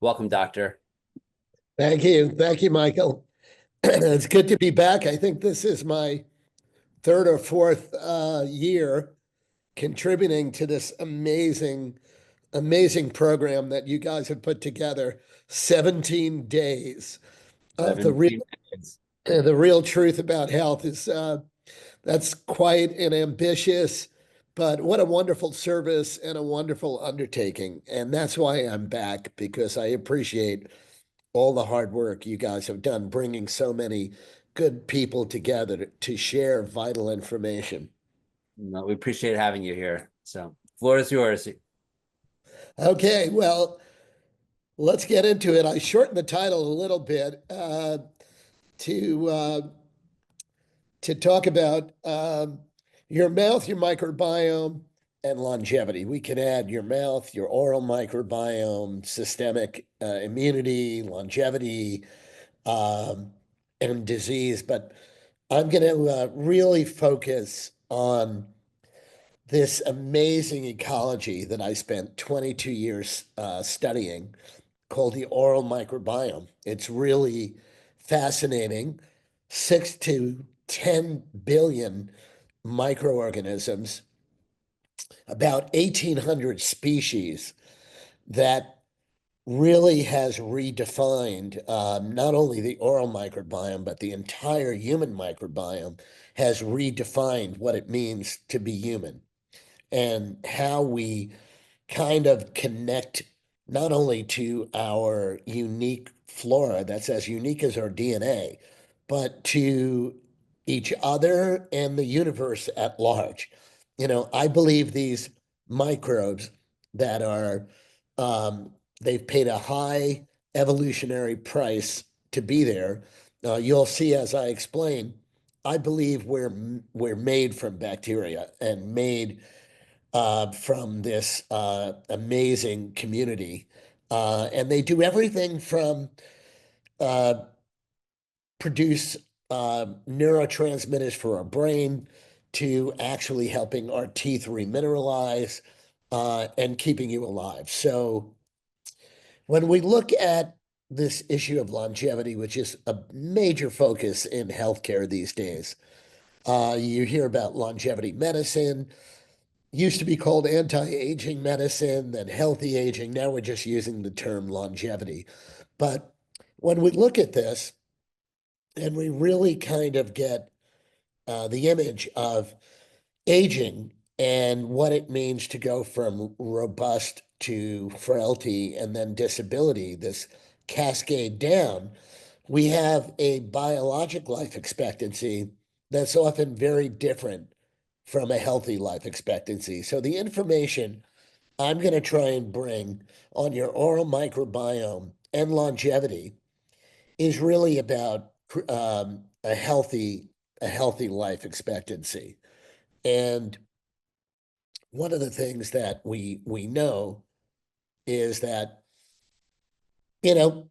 Welcome, doctor. Thank you. Thank you, Michael. It's good to be back. I think this is my third or fourth year contributing to this amazing program that you guys have put together. 17 days of 17 minutes. the real truth about health is that's quite an ambitious, but what a wonderful service and a wonderful undertaking. And that's why I'm back, because I appreciate all the hard work you guys have done bringing so many good people together to share vital information. No, we appreciate having you here. So, floor is yours. Okay, well, let's get into it. I shortened the title a little bit to to talk about your mouth, your microbiome, and longevity. We can add your mouth, your oral microbiome, systemic immunity, longevity, um, and disease. But I'm going to really focus on this amazing ecology that I spent 22 years studying called the oral microbiome. It's really fascinating. 6 to 10 billion microorganisms, about 1,800 species that really has redefined not only the oral microbiome, but the entire human microbiome has redefined what it means to be human and how we kind of connect not only to our unique flora that's as unique as our DNA, but to each other and the universe at large. I believe these microbes that are, they've paid a high evolutionary price to be there. You'll see as I explain, I believe we're made from bacteria and made from this amazing community. And they do everything from uh, produce neurotransmitters for our brain to actually helping our teeth remineralize and keeping you alive. So when we look at this issue of longevity, which is a major focus in healthcare these days, you hear about longevity medicine, used to be called anti-aging medicine, then healthy aging. Now we're just using the term longevity. But when we look at this and we really kind of get the image of aging and what it means to go from robust to frailty and then disability, this cascade down, we have a biologic life expectancy that's often very different from a healthy life expectancy. So the information I'm going to try and bring on your oral microbiome and longevity is really about a healthy life expectancy. And one of the things that we know is that you know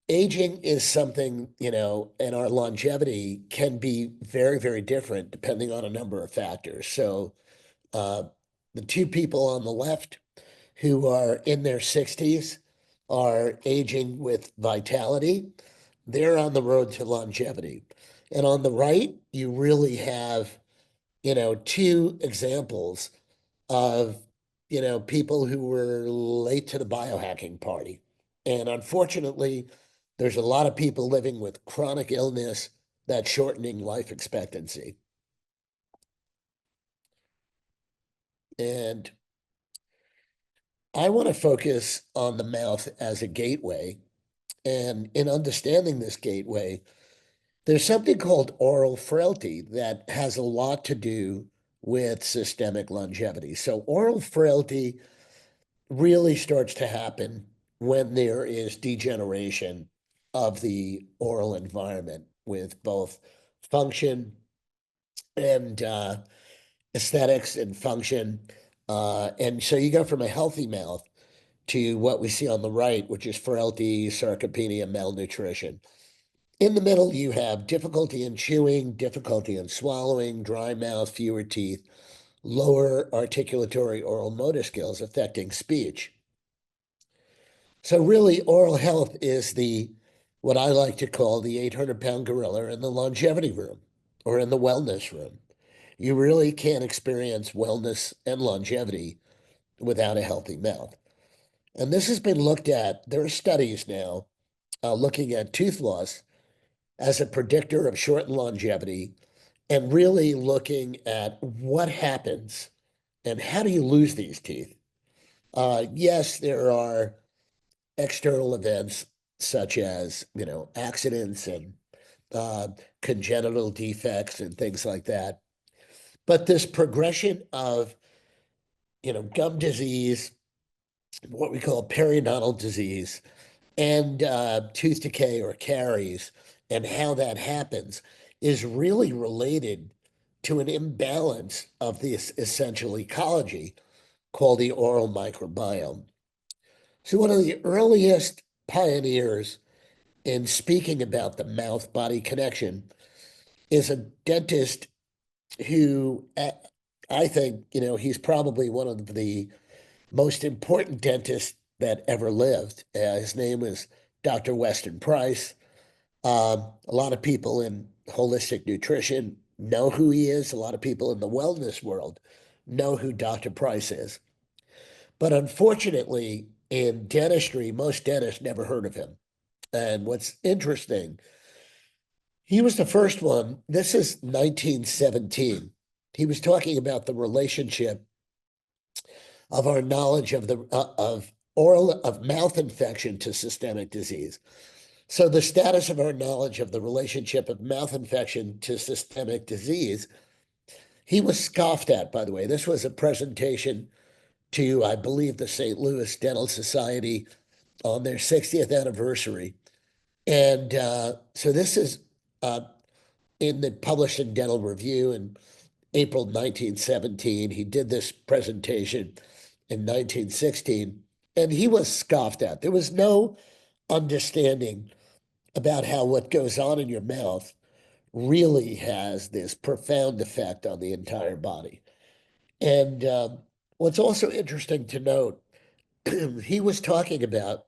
aging is something, and our longevity can be very different depending on a number of factors. So uh, the two people on the left who are in their 60s are aging with vitality. They're on the road to longevity. And on the right, you really have, two examples of, people who were late to the biohacking party. And unfortunately, there's a lot of people living with chronic illness that's shortening life expectancy. And I want to focus on the mouth as a gateway. And in understanding this gateway, there's something called oral frailty that has a lot to do with systemic longevity. So, oral frailty really starts to happen when there is degeneration of the oral environment with both function and aesthetics and function. And so you go from a healthy mouth to what we see on the right, which is frailty, sarcopenia, malnutrition. In the middle, you have difficulty in chewing, difficulty in swallowing, dry mouth, fewer teeth, lower articulatory oral motor skills affecting speech. So really, oral health is what I like to call the 800-pound gorilla in the longevity room or in the wellness room. You really can't experience wellness and longevity without a healthy mouth. And this has been looked at. There are studies now looking at tooth loss as a predictor of shortened longevity and really looking at what happens and how do you lose these teeth. Yes, there are external events such as, accidents and uh, congenital defects and things like that. But this progression of, gum disease, what we call periodontal disease, and tooth decay or caries, and how that happens is really related to an imbalance of this essential ecology called the oral microbiome. So, one of the earliest pioneers in speaking about the mouth body connection is a dentist who I think, he's probably one of the most important dentist that ever lived. His name was Dr. Weston Price. A lot of people in holistic nutrition know who he is. A lot of people in the wellness world know who Dr. Price is. But unfortunately, in dentistry, most dentists never heard of him. And what's interesting, he was the first one. This is 1917. He was talking about the relationship of our knowledge of the of oral of mouth infection to systemic disease. So the status of our knowledge of the relationship of mouth infection to systemic disease, he was scoffed at, by the way. This was a presentation to, I believe, the St. Louis Dental Society on their 60th anniversary. And so this is in the published in Dental Review in April 1917. He did this presentation in 1916, and he was scoffed at. There was no understanding about how what goes on in your mouth really has this profound effect on the entire body. And what's also interesting to note, he was talking about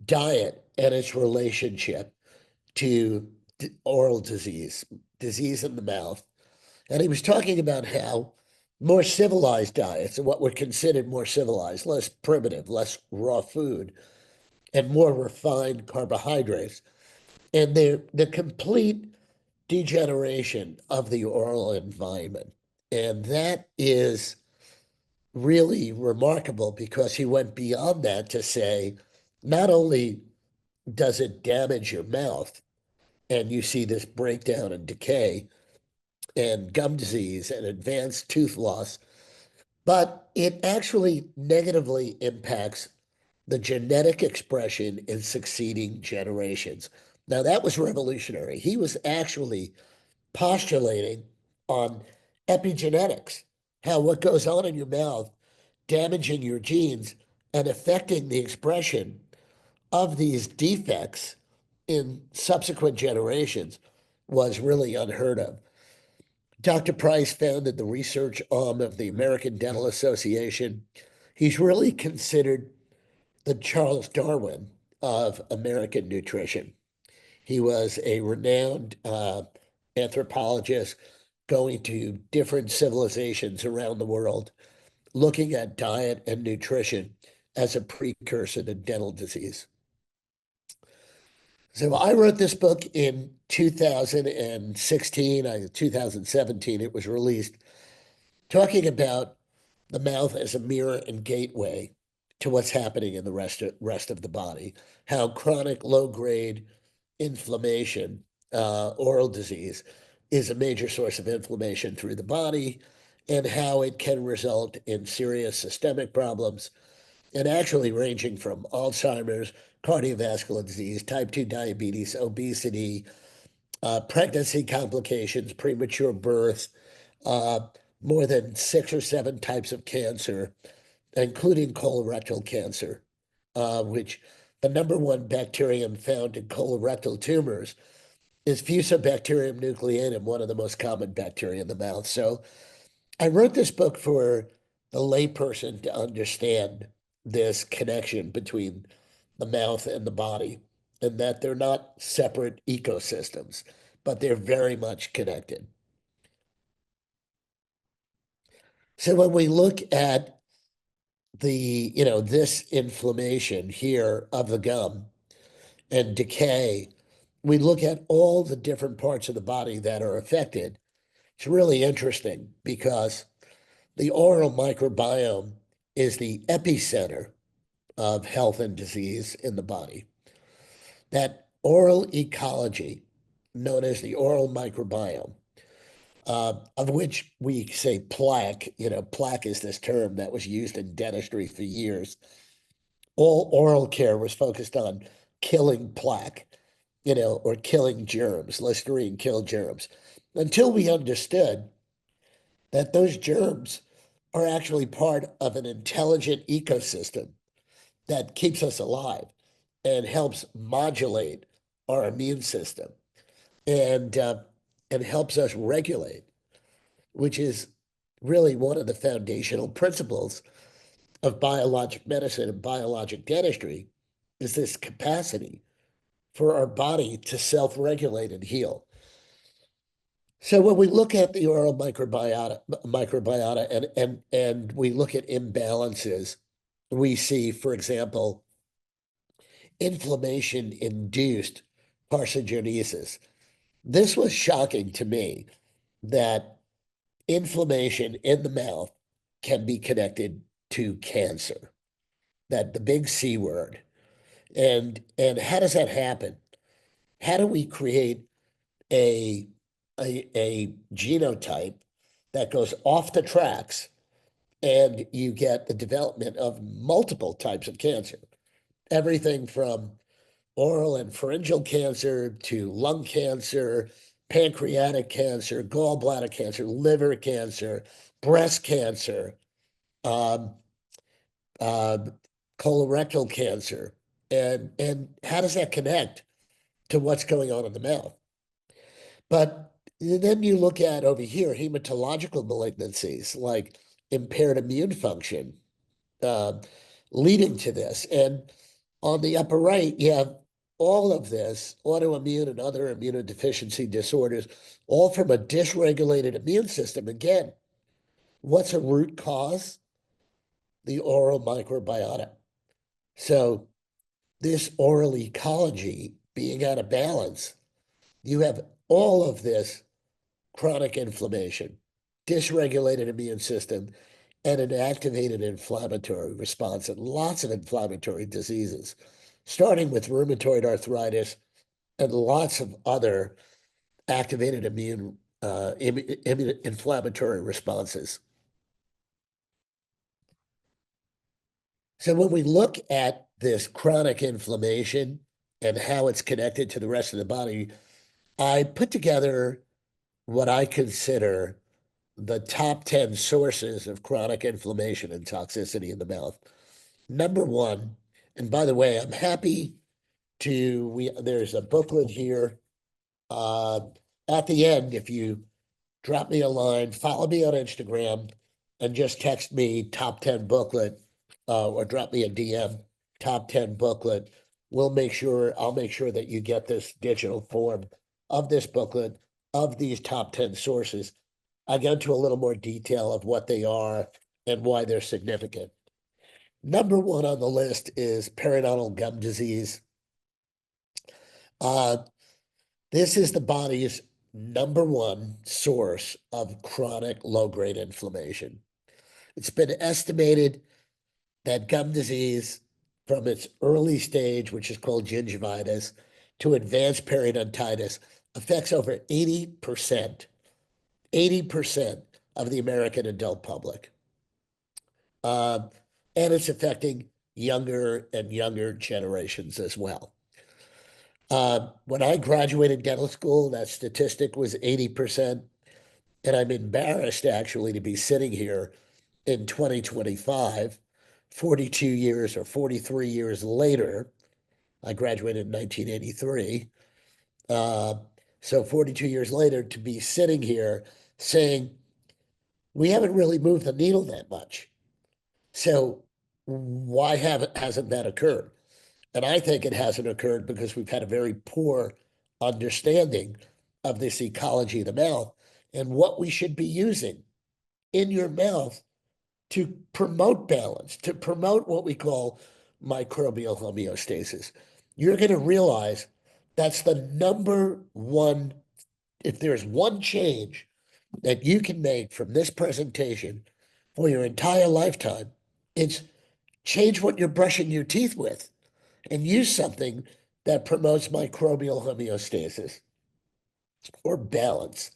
diet and its relationship to oral disease, disease in the mouth. And he was talking about how more civilized diets, and what were considered more civilized, less primitive, less raw food, and more refined carbohydrates, and the complete degeneration of the oral environment. And that is really remarkable because he went beyond that to say, not only does it damage your mouth, and you see this breakdown and decay and gum disease and advanced tooth loss, but it actually negatively impacts the genetic expression in succeeding generations. Now, that was revolutionary. He was actually postulating on epigenetics, how what goes on in your mouth damaging your genes and affecting the expression of these defects in subsequent generations was really unheard of. Dr. Price founded the research arm of the American Dental Association. He's really considered the Charles Darwin of American nutrition. He was a renowned anthropologist going to different civilizations around the world, looking at diet and nutrition as a precursor to dental disease. So I wrote this book in 2016, 2017, it was released, talking about the mouth as a mirror and gateway to what's happening in the rest of the body, how chronic low-grade inflammation, oral disease, is a major source of inflammation through the body, and how it can result in serious systemic problems, and actually ranging from Alzheimer's, cardiovascular disease, type 2 diabetes, obesity, pregnancy complications, premature birth, uh, more than 6 or 7 types of cancer, including colorectal cancer, which the number one bacterium found in colorectal tumors is Fusobacterium nucleatum, one of the most common bacteria in the mouth. So I wrote this book for the layperson to understand this connection between the mouth and the body, and that they're not separate ecosystems, but they're very much connected. So when we look at this inflammation here of the gum and decay, we look at all the different parts of the body that are affected. It's really interesting because the oral microbiome is the epicenter of health and disease in the body. That oral ecology, known as the oral microbiome, of which we say plaque. Plaque is this term that was used in dentistry for years. All oral care was focused on killing plaque, or killing germs. Listerine killed germs. Until we understood that those germs are actually part of an intelligent ecosystem that keeps us alive and helps modulate our immune system and helps us regulate, which is really one of the foundational principles of biologic medicine and biologic dentistry, is this capacity for our body to self-regulate and heal. So when we look at the oral microbiota and we look at imbalances, we see, for example, inflammation-induced parsogenesis. This was shocking to me, that inflammation in the mouth can be connected to cancer, that the big C word. And how does that happen? How do we create a genotype that goes off the tracks and you get the development of multiple types of cancer? Everything from oral and pharyngeal cancer to lung cancer, pancreatic cancer, gallbladder cancer, liver cancer, breast cancer, um, uh, colorectal cancer. And how does that connect to what's going on in the mouth? But then you look at over here, hematological malignancies like impaired immune function, uh, leading to this. And on the upper right, you have all of this autoimmune and other immunodeficiency disorders, all from a dysregulated immune system. Again, what's a root cause? The oral microbiota. So this oral ecology being out of balance, you have all of this chronic inflammation, dysregulated immune system, and an activated inflammatory response, and lots of inflammatory diseases, starting with rheumatoid arthritis and lots of other activated immune inflammatory responses. So when we look at this chronic inflammation and how it's connected to the rest of the body, I put together what I consider the top 10 sources of chronic inflammation and toxicity in the mouth. Number one, and by the way, I'm happy there's a booklet here. At the end, if you drop me a line, follow me on Instagram, and just text me top 10 booklet, or drop me a DM, top 10 booklet. I'll make sure that you get this digital form of this booklet of these top 10 sources. I go into a little more detail of what they are and why they're significant. Number one on the list is periodontal gum disease. This is the body's number one source of chronic low-grade inflammation. It's been estimated that gum disease, from its early stage, which is called gingivitis, to advanced periodontitis, affects over 80% of the American adult public. And it's affecting younger and younger generations as well. When I graduated dental school, that statistic was 80%. And I'm embarrassed actually to be sitting here in 2025, 42 years or 43 years later. I graduated in 1983. So 42 years later, to be sitting here saying, we haven't really moved the needle that much. So why hasn't that occurred? And I think it hasn't occurred because we've had a very poor understanding of this ecology of the mouth and what we should be using in your mouth to promote balance, to promote what we call microbial homeostasis. You're going to realize that's the number one, if there's one change that you can make from this presentation for your entire lifetime, it's change what you're brushing your teeth with and use something that promotes microbial homeostasis or balance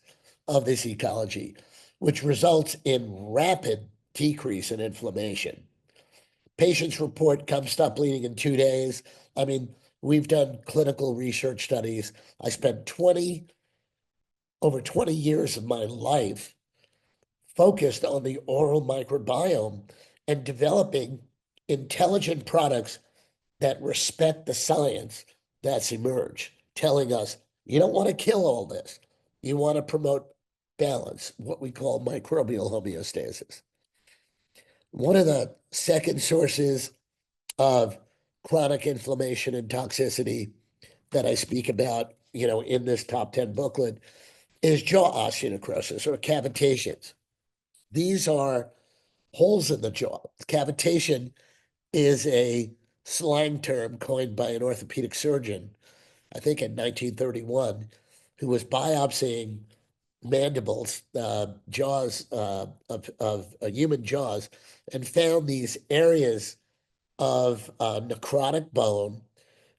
of this ecology, which results in rapid decrease in inflammation. Patients report come stop bleeding in 2 days. I mean, we've done clinical research studies. I spent over 20 years of my life focused on the oral microbiome and developing intelligent products that respect the science that's emerged, telling us you don't want to kill all this. You want to promote balance, what we call microbial homeostasis. One of the second sources of chronic inflammation and toxicity that I speak about, in this top 10 booklet is jaw osteonecrosis or cavitations. These are holes in the jaw. Cavitation is a slang term coined by an orthopedic surgeon, I think in 1931, who was biopsying mandibles, jaws of human jaws, and found these areas of necrotic bone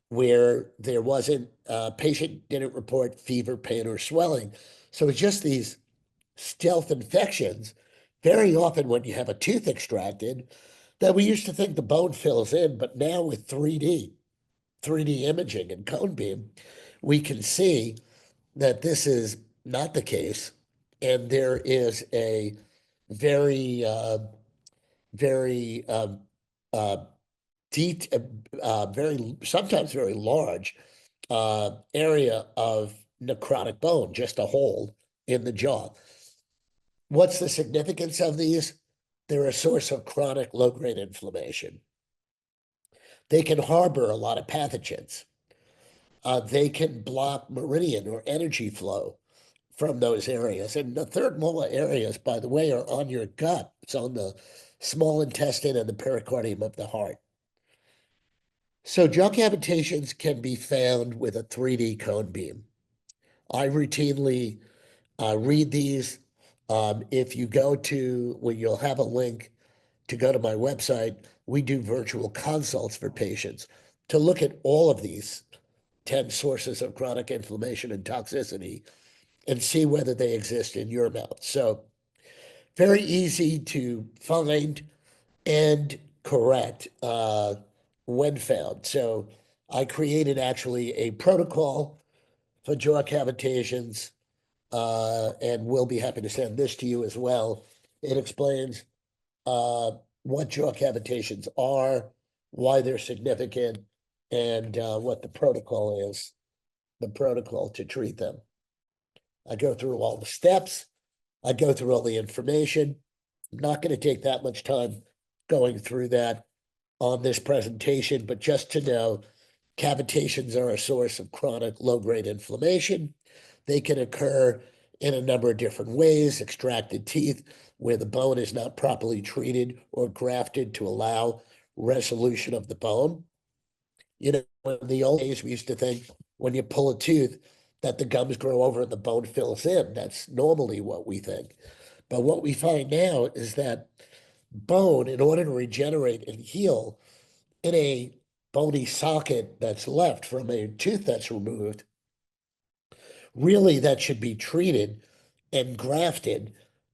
where there wasn't, patient didn't report fever, pain, or swelling. So it's just these stealth infections. Very often when you have a tooth extracted, that we used to think the bone fills in, but now with 3D imaging and cone beam, we can see that this is not the case. And there is a very, very uh, deep, very sometimes very large area of necrotic bone, just a hole in the jaw. What's the significance of these? They're a source of chronic low-grade inflammation. They can harbor a lot of pathogens. They can block meridian or energy flow from those areas. And the third molar areas, by the way, are on your gut. It's on the small intestine and the pericardium of the heart. So jaw cavitations can be found with a 3D cone beam. I routinely read these. If you go to, well, you'll have a link to go to my website. We do virtual consults for patients to look at all of these 10 sources of chronic inflammation and toxicity and see whether they exist in your mouth. So very easy to find and correct when found. So I created actually a protocol for jaw cavitations, and we'll be happy to send this to you as well. It explains what jaw cavitations are, why they're significant, and what the protocol is, the protocol to treat them. I go through all the steps. I go through all the information. I'm not going to take that much time going through that on this presentation, but just to know, cavitations are a source of chronic low-grade inflammation. They can occur in a number of different ways: extracted teeth, where the bone is not properly treated or grafted to allow resolution of the bone. In the old days, we used to think when you pull a tooth that the gums grow over and the bone fills in. That's normally what we think. But what we find now is that bone, in order to regenerate and heal in a bony socket that's left from a tooth that's removed, really that should be treated and grafted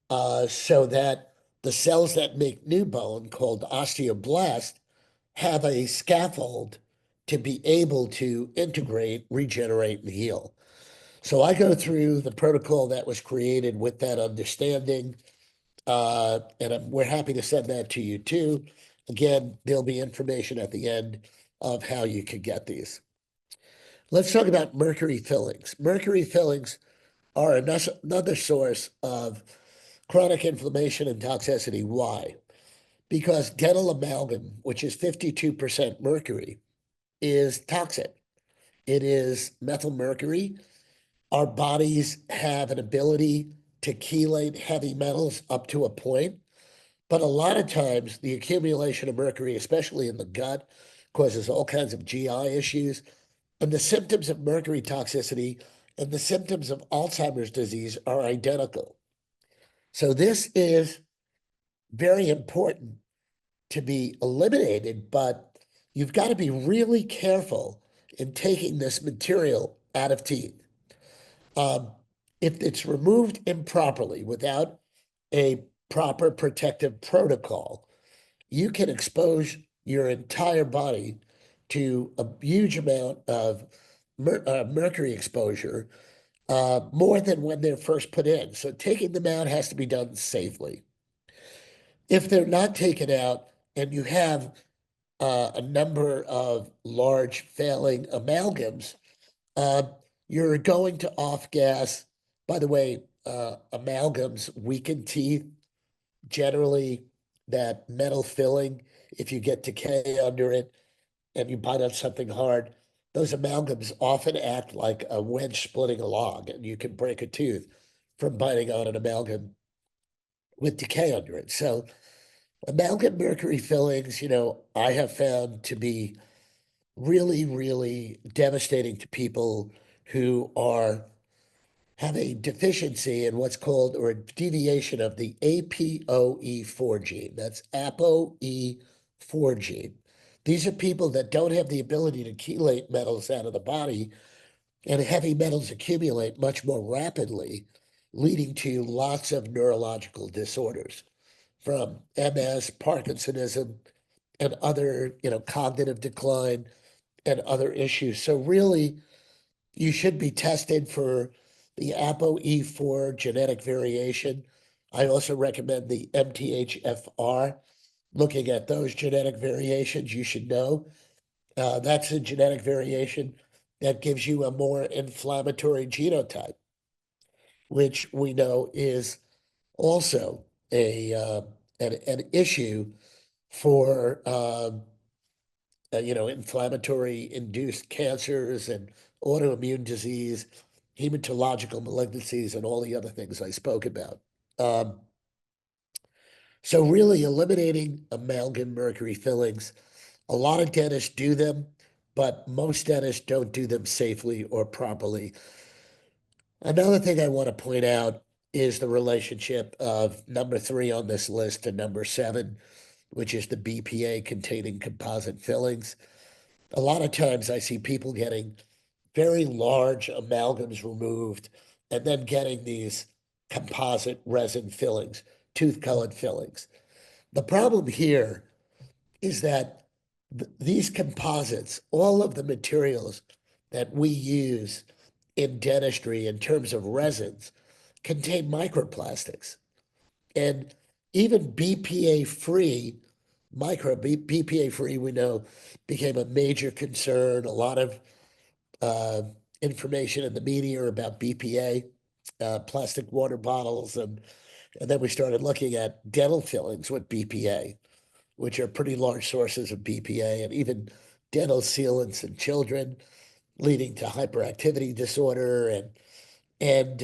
so that the cells that make new bone, called osteoblast, have a scaffold to be able to integrate, regenerate, and heal. So I go through the protocol that was created with that understanding, and we're happy to send that to you too. Again, there'll be information at the end of how you can get these. Let's talk about mercury fillings. Mercury fillings are another source of chronic inflammation and toxicity. Why? because dental amalgam, which is 52% mercury, is toxic. It is methyl mercury. Our bodies have an ability to chelate heavy metals up to a point, but a lot of times the accumulation of mercury, especially in the gut, causes all kinds of GI issues. And the symptoms of mercury toxicity and the symptoms of Alzheimer's disease are identical. So this is very important to be eliminated, but you've got to be really careful in taking this material out of teeth. If it's removed improperly without a proper protective protocol, you can expose your entire body to a huge amount of mercury exposure, more than when they're first put in. So taking them out has to be done safely. If they're not taken out and you have a number of large failing amalgams, uh, you're going to off gas. By the way, amalgams weaken teeth. Generally, that metal filling, if you get decay under it and you bite on something hard, those amalgams often act like a wedge splitting a log, and you can break a tooth from biting on an amalgam with decay under it. So, amalgam mercury fillings, I have found to be really, really devastating to people who have a deficiency in what's called, or a deviation of the ApoE4 gene. That's ApoE4 gene. These are people that don't have the ability to chelate metals out of the body, and heavy metals accumulate much more rapidly, leading to lots of neurological disorders from MS, Parkinsonism, and other, cognitive decline and other issues. So really, you should be tested for the ApoE4 genetic variation. I also recommend the MTHFR. Looking at those genetic variations, you should know that's a genetic variation that gives you a more inflammatory genotype, which we know is also an issue for inflammatory induced cancers and autoimmune disease, hematological malignancies, and all the other things I spoke about. Um, so really eliminating amalgam mercury fillings. A lot of dentists do them, but most dentists don't do them safely or properly. Another thing I want to point out is the relationship of number 3 on this list to number 7, which is the BPA containing composite fillings. A lot of times I see people getting very large amalgams removed and then getting these composite resin fillings, tooth-colored fillings. The problem here is that these composites, all of the materials that we use in dentistry in terms of resins, contain microplastics. And even BPA-free, BPA-free, we know, became a major concern. A lot of uh, information in the media about BPA, plastic water bottles, and then we started looking at dental fillings with BPA, which are pretty large sources of BPA, and even dental sealants in children, leading to hyperactivity disorder, and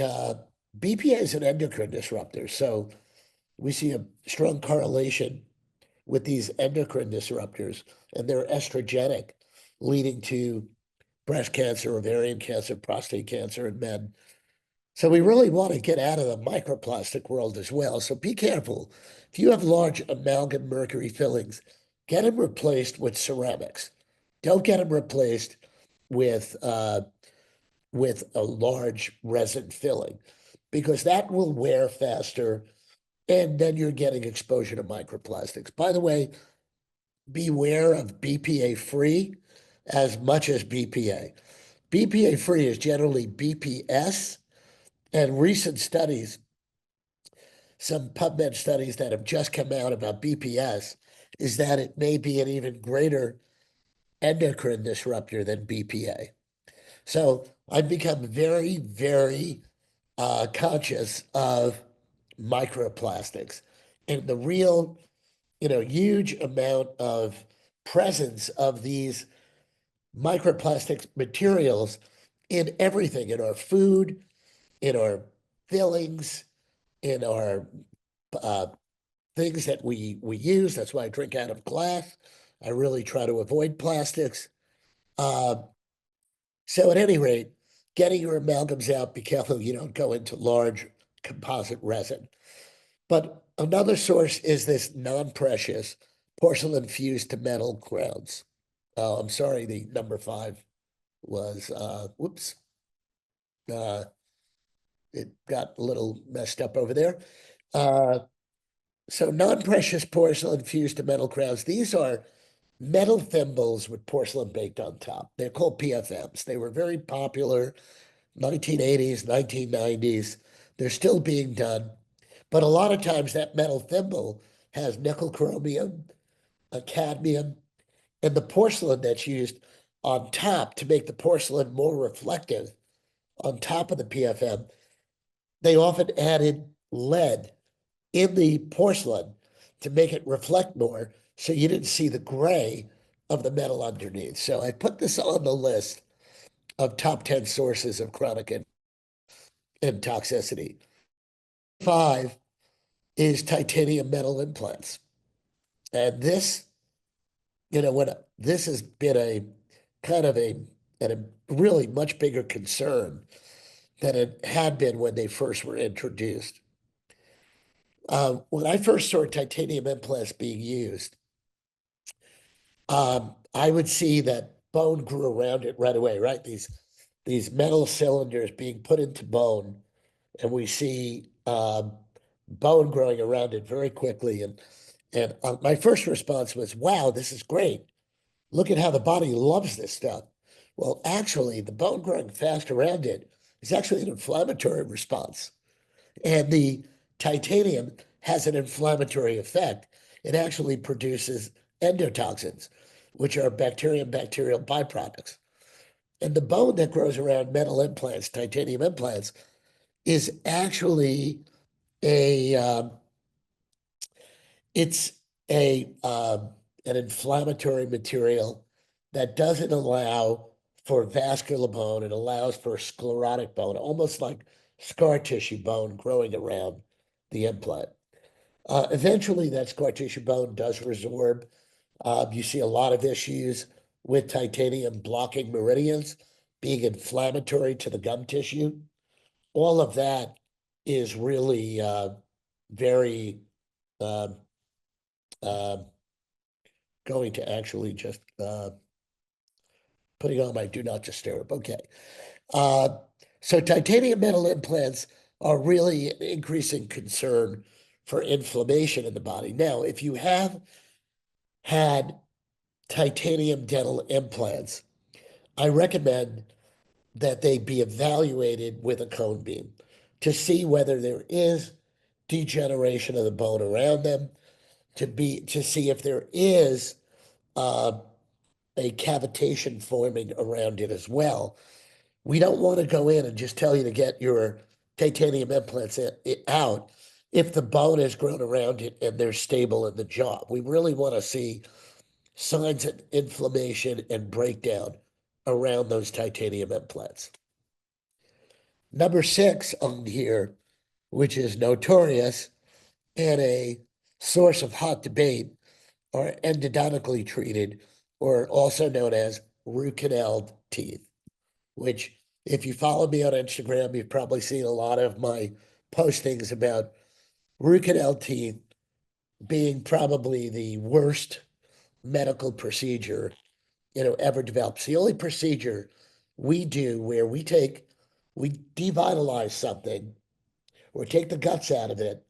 BPA is an endocrine disruptor. So we see a strong correlation with these endocrine disruptors, and they're estrogenic, leading to breast cancer, ovarian cancer, prostate cancer in men. So we really want to get out of the microplastic world as well. So be careful. If you have large amalgam mercury fillings, get them replaced with ceramics. Don't get them replaced with a large resin filling, because that will wear faster, and then you're getting exposure to microplastics. By the way, beware of BPA free as much as BPA. BPA free is generally BPS, and recent studies, some PubMed studies that have just come out about BPS, is that it may be an even greater endocrine disruptor than BPA. So I've become very, very conscious of microplastics. And the real huge amount of presence of these microplastic materials in everything, in our food, in our fillings, in our uh, things that we use. That's why I drink out of glass. I really try to avoid plastics. Uh, so at any rate, getting your amalgams out, be careful you don't go into large composite resin. But another source is this non-precious porcelain fused to metal crowns. Oh, I'm sorry, the number 5 was, whoops, uh, it got a little messed up over there. Uh, so non-precious porcelain fused to metal crowns. These are metal thimbles with porcelain baked on top. They're called PFMs. They were very popular 1980s, 1990s. They're still being done. But a lot of times that metal thimble has nickel chromium, a cadmium, and the porcelain that's used on top to make the porcelain more reflective on top of the PFM. They often added lead in the porcelain to make it reflect more so you didn't see the gray of the metal underneath. So I put this on the list of top 10 sources of chronic and toxicity. 5 is titanium metal implants. And this, when this has been a kind of a really much bigger concern than it had been when they first were introduced. When I first saw titanium implants being used, I would see that bone grew around it right away, right? These metal cylinders being put into bone, and we see bone growing around it very quickly. And my first response was, "Wow, this is great! Look at how the body loves this stuff." Well, actually, the bone growing fast around it is actually an inflammatory response. And the titanium has an inflammatory effect. It actually produces endotoxins, which are bacterial byproducts. And the bone that grows around metal implants, titanium implants, is actually a it's a an inflammatory material that doesn't allow for vascular bone. It allows for sclerotic bone, almost like scar tissue bone growing around the implant. Eventually, that scar tissue bone does resorb. You see a lot of issues with titanium blocking meridians, being inflammatory to the gum tissue. All of that is really very um, um, going to actually just putting on my do not disturb. Okay. Uh, so titanium metal implants are really an increasing concern for inflammation in the body. Now, if you have had titanium dental implants, I recommend that they be evaluated with a cone beam to see whether there is degeneration of the bone around them, to see if there is uh, a cavitation forming around it as well. We don't want to go in and just tell you to get your titanium implants out if the bone has grown around it and they're stable in the jaw. We really want to see signs of inflammation and breakdown around those titanium implants. Number 6 on here, which is notorious and a source of hot debate, are endodontically treated, or also known as root canal teeth, which, if you follow me on Instagram, you've probably seen a lot of my postings about root canal teeth being probably the worst medical procedure ever developed. It's the only procedure we do where we devitalize something or take the guts out of it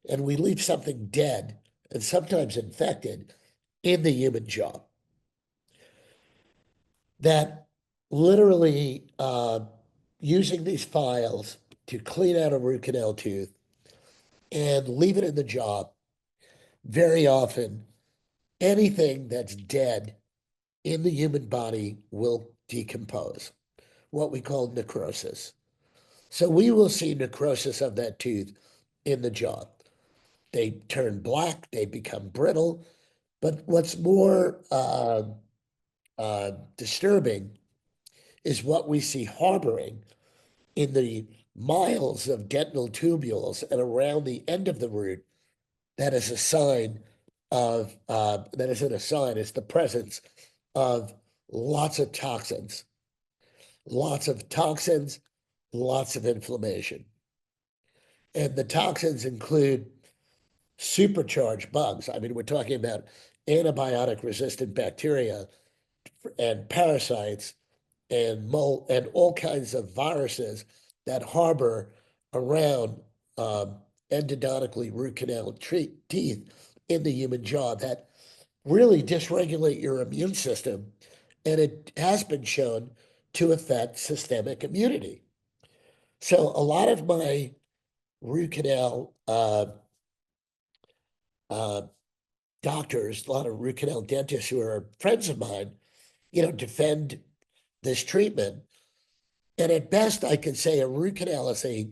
and we leave something dead and sometimes infected in the human jaw. That literally using these files to clean out a root canal tooth and leave it in the jaw, very often anything that's dead in the human body will decompose, what we call necrosis. So we will see necrosis of that tooth in the jaw. they turn black, they become brittle. But what's more disturbing is what we see harboring in the miles of dental tubules and around the end of the root. That is a sign that isn't a sign, it's the presence of lots of toxins, lots of toxins, lots of inflammation. And the toxins include supercharged bugs. I mean, we're talking about antibiotic resistant bacteria and parasites and mold and all kinds of viruses that harbor around endodontically root canal teeth in the human jaw that really dysregulate your immune system. And it has been shown to affect systemic immunity. So a lot of my root canal uh, doctors, a lot of root canal dentists who are friends of mine, defend this treatment. And at best, I can say a root canal is a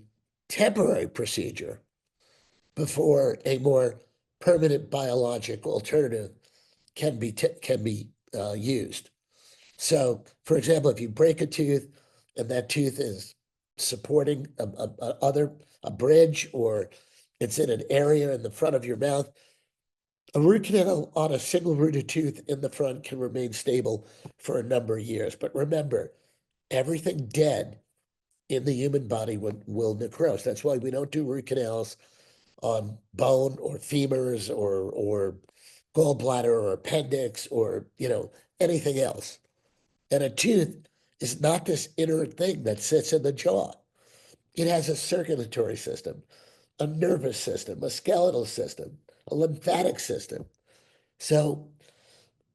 temporary procedure before a more permanent biologic alternative can be used. So, for example, if you break a tooth and that tooth is supporting a bridge, or it's in an area in the front of your mouth, a root canal on a single rooted tooth in the front can remain stable for a number of years. But remember, everything dead in the human body will necrose. That's why we don't do root canals on bone or femurs or gallbladder or appendix or anything else. And a tooth is not this inert thing that sits in the jaw. It has a circulatory system, a nervous system, a skeletal system, a lymphatic system. So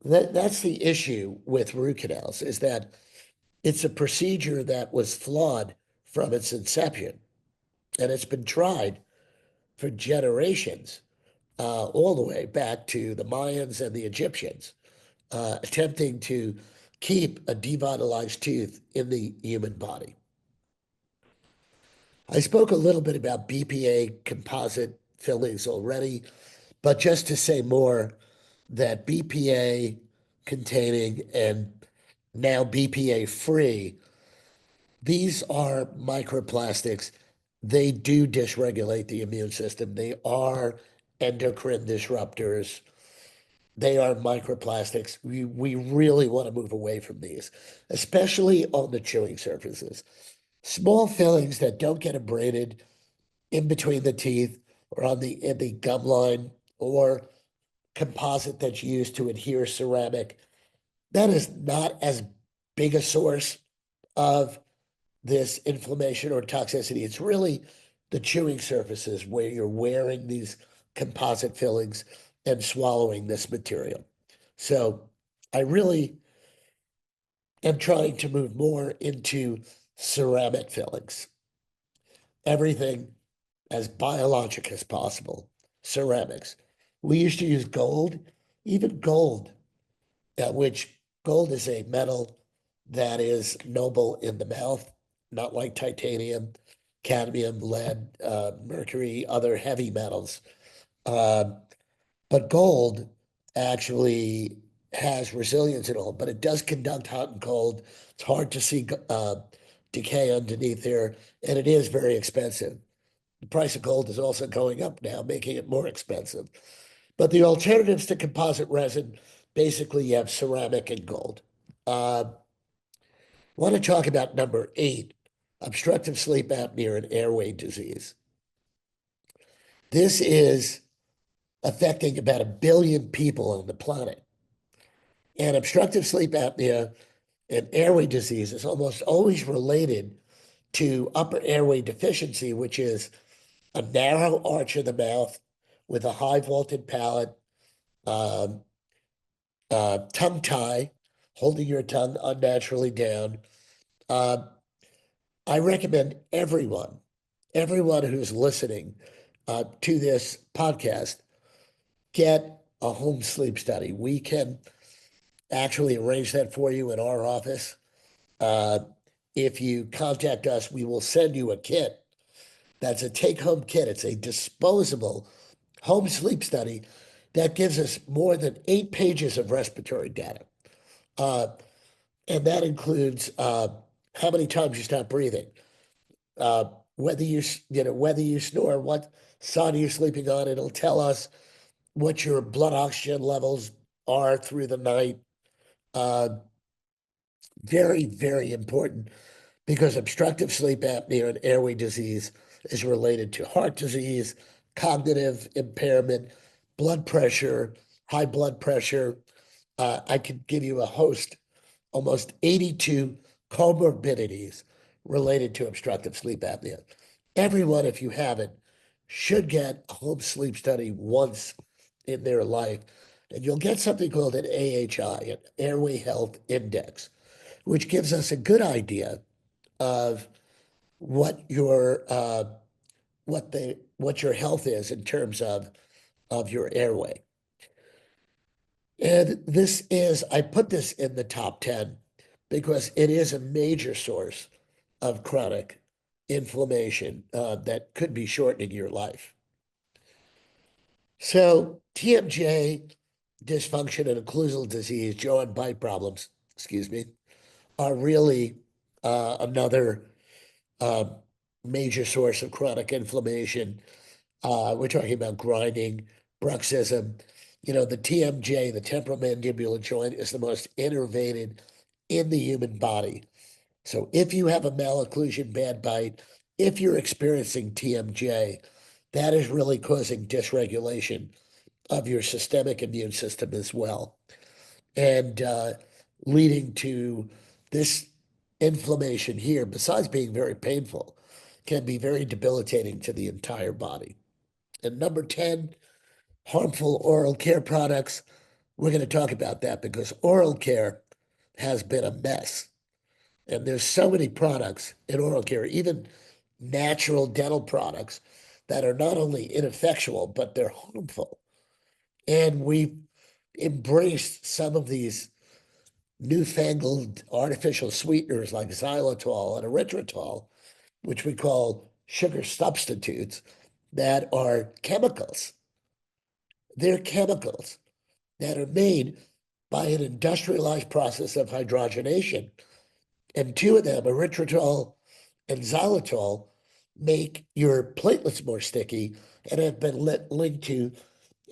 that's the issue with root canals, is that it's a procedure that was flawed from its inception. And it's been tried for generations, all the way back to the Mayans and the Egyptians, attempting to keep a devitalized tooth in the human body. I spoke a little bit about BPA composite fillings already, but just to say more, that BPA containing and now BPA free, these are microplastics. They do dysregulate the immune system. They are endocrine disruptors. They are microplastics. We really want to move away from these, especially on the chewing surfaces. Small fillings that don't get abraded in between the teeth or in the gum line, or composite that's used to adhere ceramic. That is not as big a source of this inflammation or toxicity. It's really the chewing surfaces where you're wearing these composite fillings and swallowing this material. So I really am trying to move more into ceramic fillings. Everything as biologic as possible. Ceramics. We used to use gold, even gold, which gold is a metal that is noble in the mouth, not like titanium, cadmium, lead, mercury, other heavy metals. But gold actually has resilience in all, but it does conduct hot and cold. It's hard to see decay underneath there, and it is very expensive. The price of gold is also going up now, making it more expensive. But the alternatives to composite resin, basically you have ceramic and gold. Want to talk about number 8, obstructive sleep apnea and airway disease. This is affecting about 1 billion people on the planet. And obstructive sleep apnea and airway disease is almost always related to upper airway deficiency, which is a narrow arch of the mouth with a high vaulted palate, um, tongue tie, holding your tongue unnaturally down. Uh, I recommend everyone who's listening to this podcast, get a home sleep study. We can actually arrange that for you in our office. Uh, if you contact us, we will send you a kit. That's a take-home kit. It's a disposable home sleep study that gives us more than 8 pages of respiratory data. Uh, and that includes how many times you stop breathing, uh, whether whether you snore, what side are you sleeping on. It'll tell us what your blood oxygen levels are through the night. Uh, Very, very important because obstructive sleep apnea and airway disease is related to heart disease, cognitive impairment, blood pressure, high blood pressure. I could give you a host, almost 82 comorbidities related to obstructive sleep apnea. Everyone, if you haven't, should get a home sleep study once in their life. And you'll get something called an AHI, an Airway Health Index, which gives us a good idea of what your what your health is in terms of your airway. And this is, I put this in the top 10 because it is a major source of chronic inflammation that could be shortening your life. So TMJ, dysfunction and occlusal disease, jaw and bite problems, excuse me, are really another uh, major source of chronic inflammation. We're talking about grinding, bruxism. You know, the TMJ, the temporomandibular joint, is the most innervated in the human body. So if you have a malocclusion bad bite, if you're experiencing TMJ, that is really causing dysregulation of your systemic immune system as well, and leading to this inflammation here, besides being very painful, can be very debilitating to the entire body. And number 10, harmful oral care products. We're going to talk about that because oral care has been a mess. And there's so many products in oral care, even natural dental products, that are not only ineffectual, but they're harmful. And we've embraced some of these newfangled artificial sweeteners like xylitol and erythritol, which we call sugar substitutes, that are chemicals. They're chemicals that are made by an industrialized process of hydrogenation. And two of them, erythritol and xylitol, make your platelets more sticky and have been linked to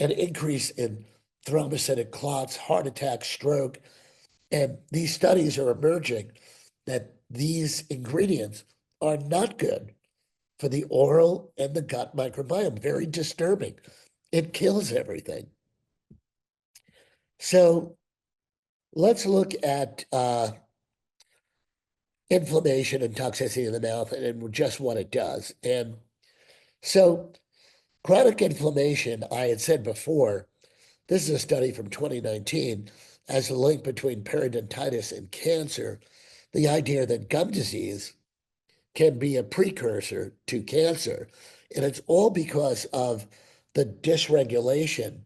an increase in thrombocytic clots, heart attack, stroke. And these studies are emerging that these ingredients are not good for the oral and the gut microbiome. Very disturbing. It kills everything. So let's look at inflammation and toxicity in the mouth and just what it does. And so chronic inflammation, I had said before, this is a study from 2019, as a link between periodontitis and cancer, the idea that gum disease can be a precursor to cancer. And it's all because of the dysregulation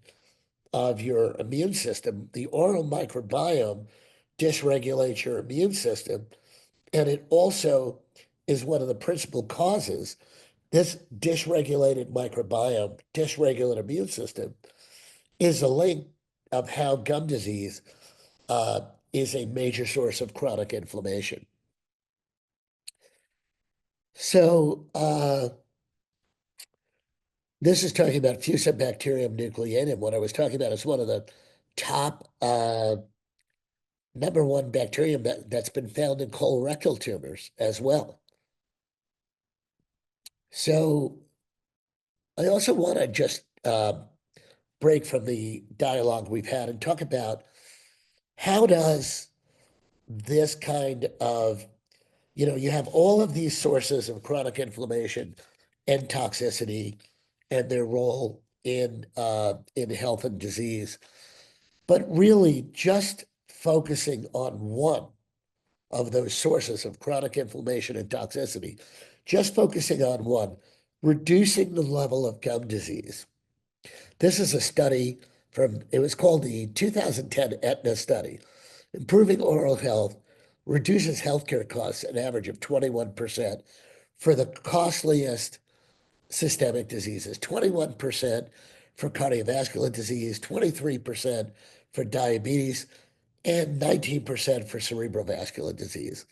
of your immune system. The oral microbiome dysregulates your immune system, and it also is one of the principal causes. This dysregulated microbiome, dysregulated immune system, is a link of how gum disease is a major source of chronic inflammation. So this is talking about Fusobacterium nucleatum. What I was talking about is one of the top number one bacterium that's been found in colorectal tumors as well. So I also want to just break from the dialogue we've had and talk about how does this kind of, you have all of these sources of chronic inflammation and toxicity and their role in health and disease, but really just focusing on one of those sources of chronic inflammation and toxicity, just focusing on one, reducing the level of gum disease. This is a study it was called the 2010 Aetna study. Improving oral health reduces healthcare costs an average of 21% for the costliest systemic diseases, 21% for cardiovascular disease, 23% for diabetes, and 19% for cerebrovascular disease.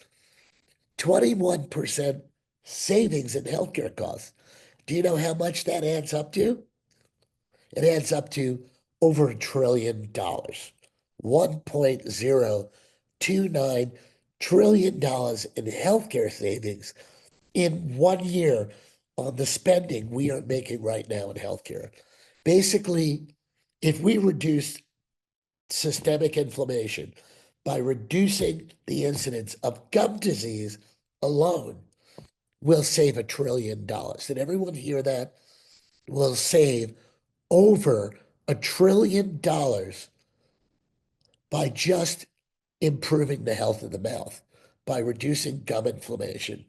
21% savings in healthcare costs. Do you know how much that adds up to? It adds up to over $1 trillion, $1.029 trillion in healthcare savings in 1 year on the spending we are making right now in healthcare. Basically, if we reduce systemic inflammation by reducing the incidence of gum disease alone, we'll save $1 trillion. Did everyone hear that? We'll save over $1 trillion by just improving the health of the mouth, by reducing gum inflammation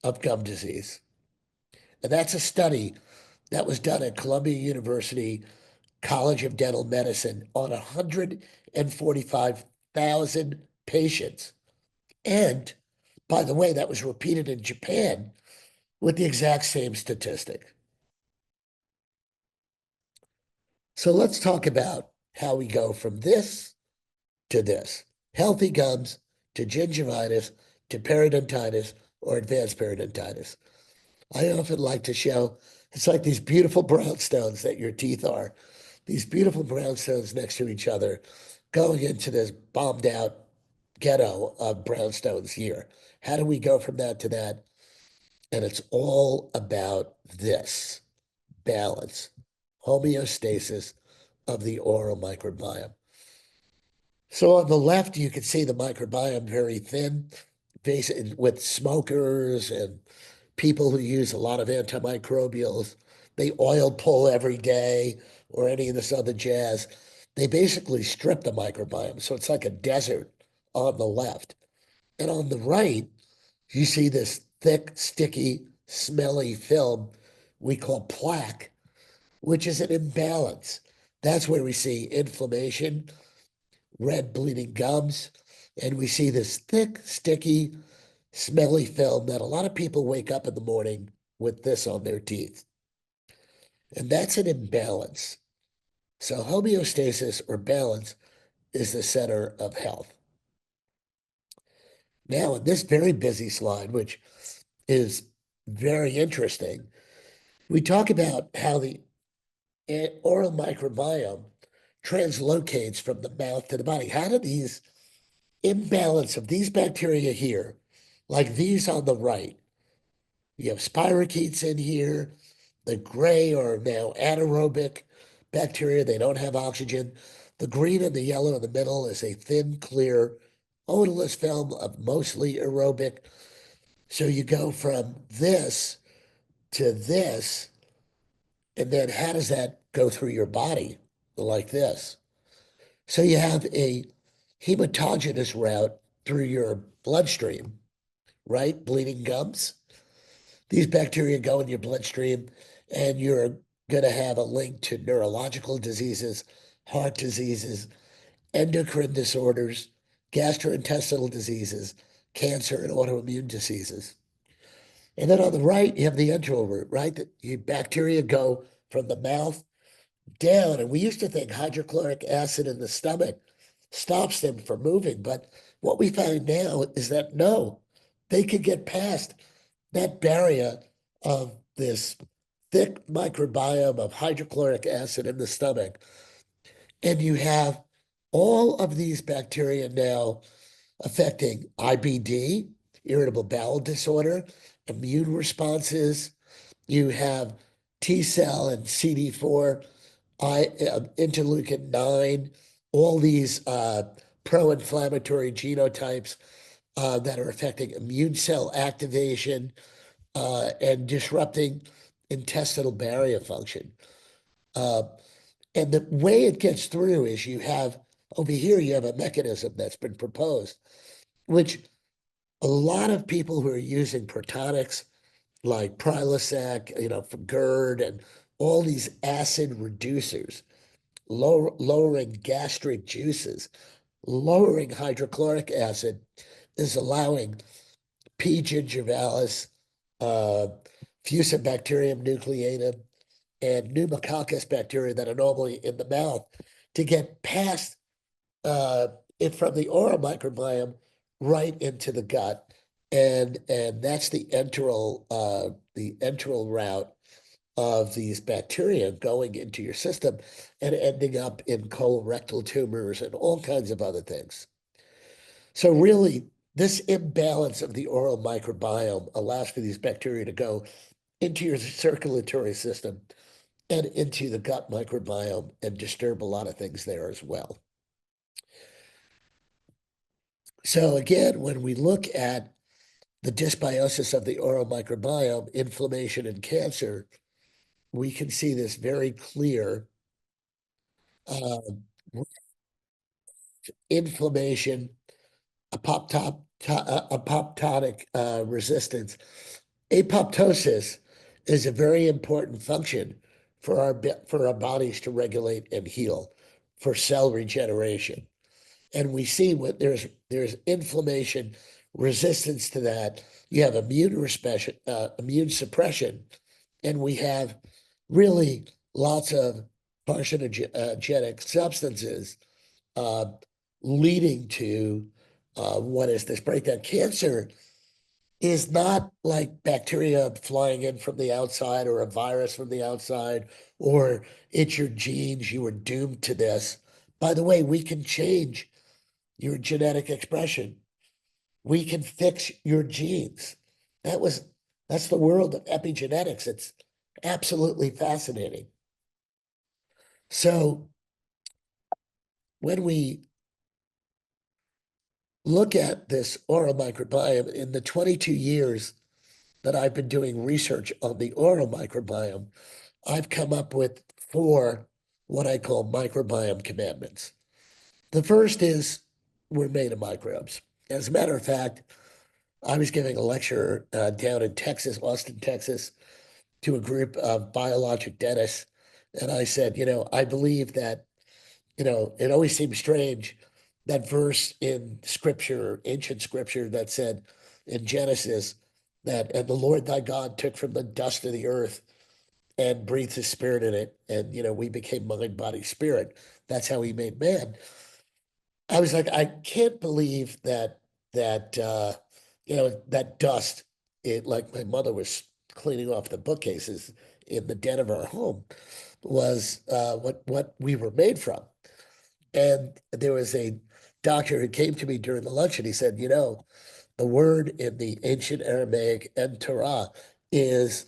of gum disease. And that's a study that was done at Columbia University College of Dental Medicine on 145,000 patients. And by the way, that was repeated in Japan with the exact same statistic. So let's talk about how we go from this to this. Healthy gums to gingivitis to periodontitis or advanced periodontitis. I often like to show it's like these beautiful brownstones that your teeth are, these beautiful brownstones next to each other, going into this bombed out ghetto of brownstones here. How do we go from that to that? And it's all about this balance, homeostasis of the oral microbiome. So on the left, you can see the microbiome very thin, with smokers and people who use a lot of antimicrobials. They oil pull every day or any of this other jazz. They basically strip the microbiome. So it's like a desert on the left. And on the right, you see this thick, sticky, smelly film we call plaque, which is an imbalance. That's where we see inflammation, red bleeding gums, and we see this thick, sticky, smelly film that a lot of people wake up in the morning with this on their teeth. And that's an imbalance. So homeostasis or balance is the center of health. Now, in this very busy slide, which is very interesting, we talk about how the oral microbiome translocates from the mouth to the body. How do these imbalance of these bacteria here, like these on the right, you have spirochetes in here, the gray are now anaerobic bacteria, they don't have oxygen. The green and the yellow in the middle is a thin, clear, odorless film of mostly aerobic. So you go from this to this, and then how does that go through your body? Like this. So you have a hematogenous route through your bloodstream, right? Bleeding gums. These bacteria go in your bloodstream, and you're going to have a link to neurological diseases, heart diseases, endocrine disorders, gastrointestinal diseases, cancer, and autoimmune diseases. And then on the right, you have the enteral route, right? The bacteria go from the mouth down. And we used to think hydrochloric acid in the stomach stops them from moving. But what we find now is that no, they could get past that barrier of this thick microbiome of hydrochloric acid in the stomach. And you have all of these bacteria now affecting IBD, irritable bowel disorder, immune responses. You have T cell and CD4, interleukin 9, all these pro-inflammatory genotypes that are affecting immune cell activation and disrupting intestinal barrier function. And the way it gets through is you have, over here, you have a mechanism that's been proposed, which a lot of people who are using protonics like Prilosec, for GERD and all these acid reducers, lowering gastric juices, lowering hydrochloric acid is allowing P. gingivalis, Fusobacterium nucleatum, and pneumococcus bacteria that are normally in the mouth to get past it from the oral microbiome right into the gut. And that's the enteral route of these bacteria going into your system and ending up in colorectal tumors and all kinds of other things. So really, this imbalance of the oral microbiome allows for these bacteria to go into your circulatory system and into the gut microbiome and disturb a lot of things there as well. So again, when we look at the dysbiosis of the oral microbiome, inflammation and cancer, we can see this very clear inflammation, apoptotic resistance. Apoptosis is a very important function for our bodies to regulate and heal, for cell regeneration. And we see what there's inflammation, resistance to that. You have immune suppression, and we have really lots of carcinogenic substances uh, leading to what is this breakdown. Cancer is not like bacteria flying in from the outside or a virus from the outside, or it's your genes, you were doomed to this. By the way, we can change your genetic expression. We can fix your genes. That's the world of epigenetics. It's absolutely fascinating. So when we look at this oral microbiome in the 22 years that I've been doing research on the oral microbiome, I've come up with 4 what I call microbiome commandments. The first is we're made of microbes. As a matter of fact, I was giving a lecture down in Texas, Austin, Texas, to a group of biologic dentists. And I said, I believe that, it always seems strange that verse in scripture, ancient scripture, that said in Genesis that, and the Lord thy God took from the dust of the earth and breathed his spirit in it. And, we became mind, body, spirit. That's how he made man. I was like, I can't believe that dust, like my mother was cleaning off the bookcases in the den of our home, was what we were made from. And there was a doctor who came to me during the lunch and he said, the word in the ancient Aramaic enterah is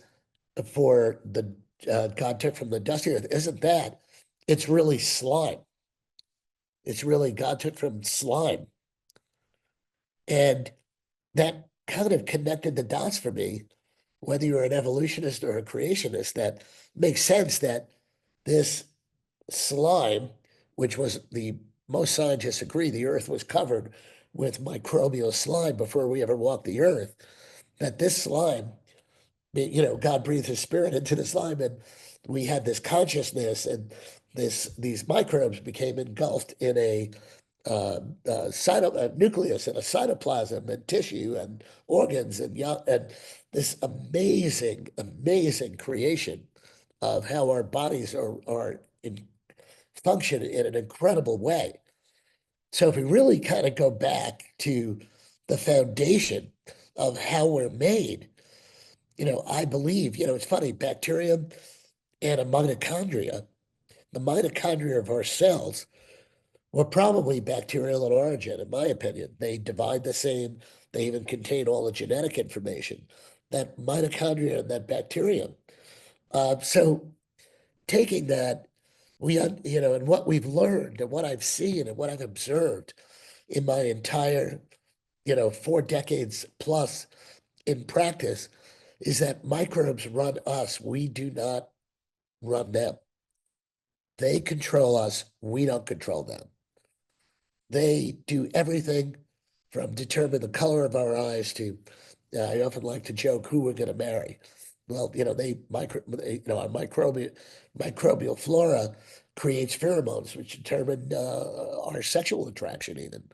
for the God took from the dusty earth. Isn't that? It's really slime. It's really God took from slime. And that kind of connected the dots for me, whether you're an evolutionist or a creationist, that makes sense that this slime, which was most scientists agree the earth was covered with microbial slime before we ever walked the earth, that this slime, God breathed his spirit into the slime and we had this consciousness and these microbes became engulfed in a nucleus and a cytoplasm and tissue and organs and this amazing, amazing creation of how our bodies are function in an incredible way. So if we really kind of go back to the foundation of how we're made, I believe, it's funny, bacterium and a mitochondria, the mitochondria of our cells were probably bacterial in origin, in my opinion. They divide the same, they even contain all the genetic information, that mitochondria and that bacterium. So taking that, and what we've learned and what I've seen and what I've observed in my entire, 4 decades plus in practice is that microbes run us. We do not run them. They control us. We don't control them. They do everything from determine the color of our eyes to, I often like to joke who we're going to marry. Well, our microbial flora creates pheromones, which determine our sexual attraction even.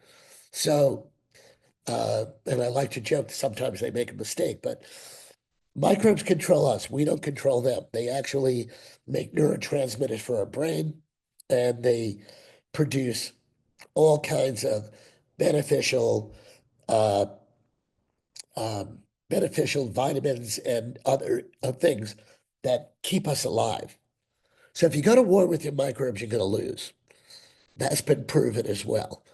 So, and I like to joke, sometimes they make a mistake, but Microbes control us. We don't control them. They actually make neurotransmitters for our brain, and they produce all kinds of beneficial uh, beneficial vitamins and other things that keep us alive. So if you go to war with your microbes, you're going to lose. That's been proven as well.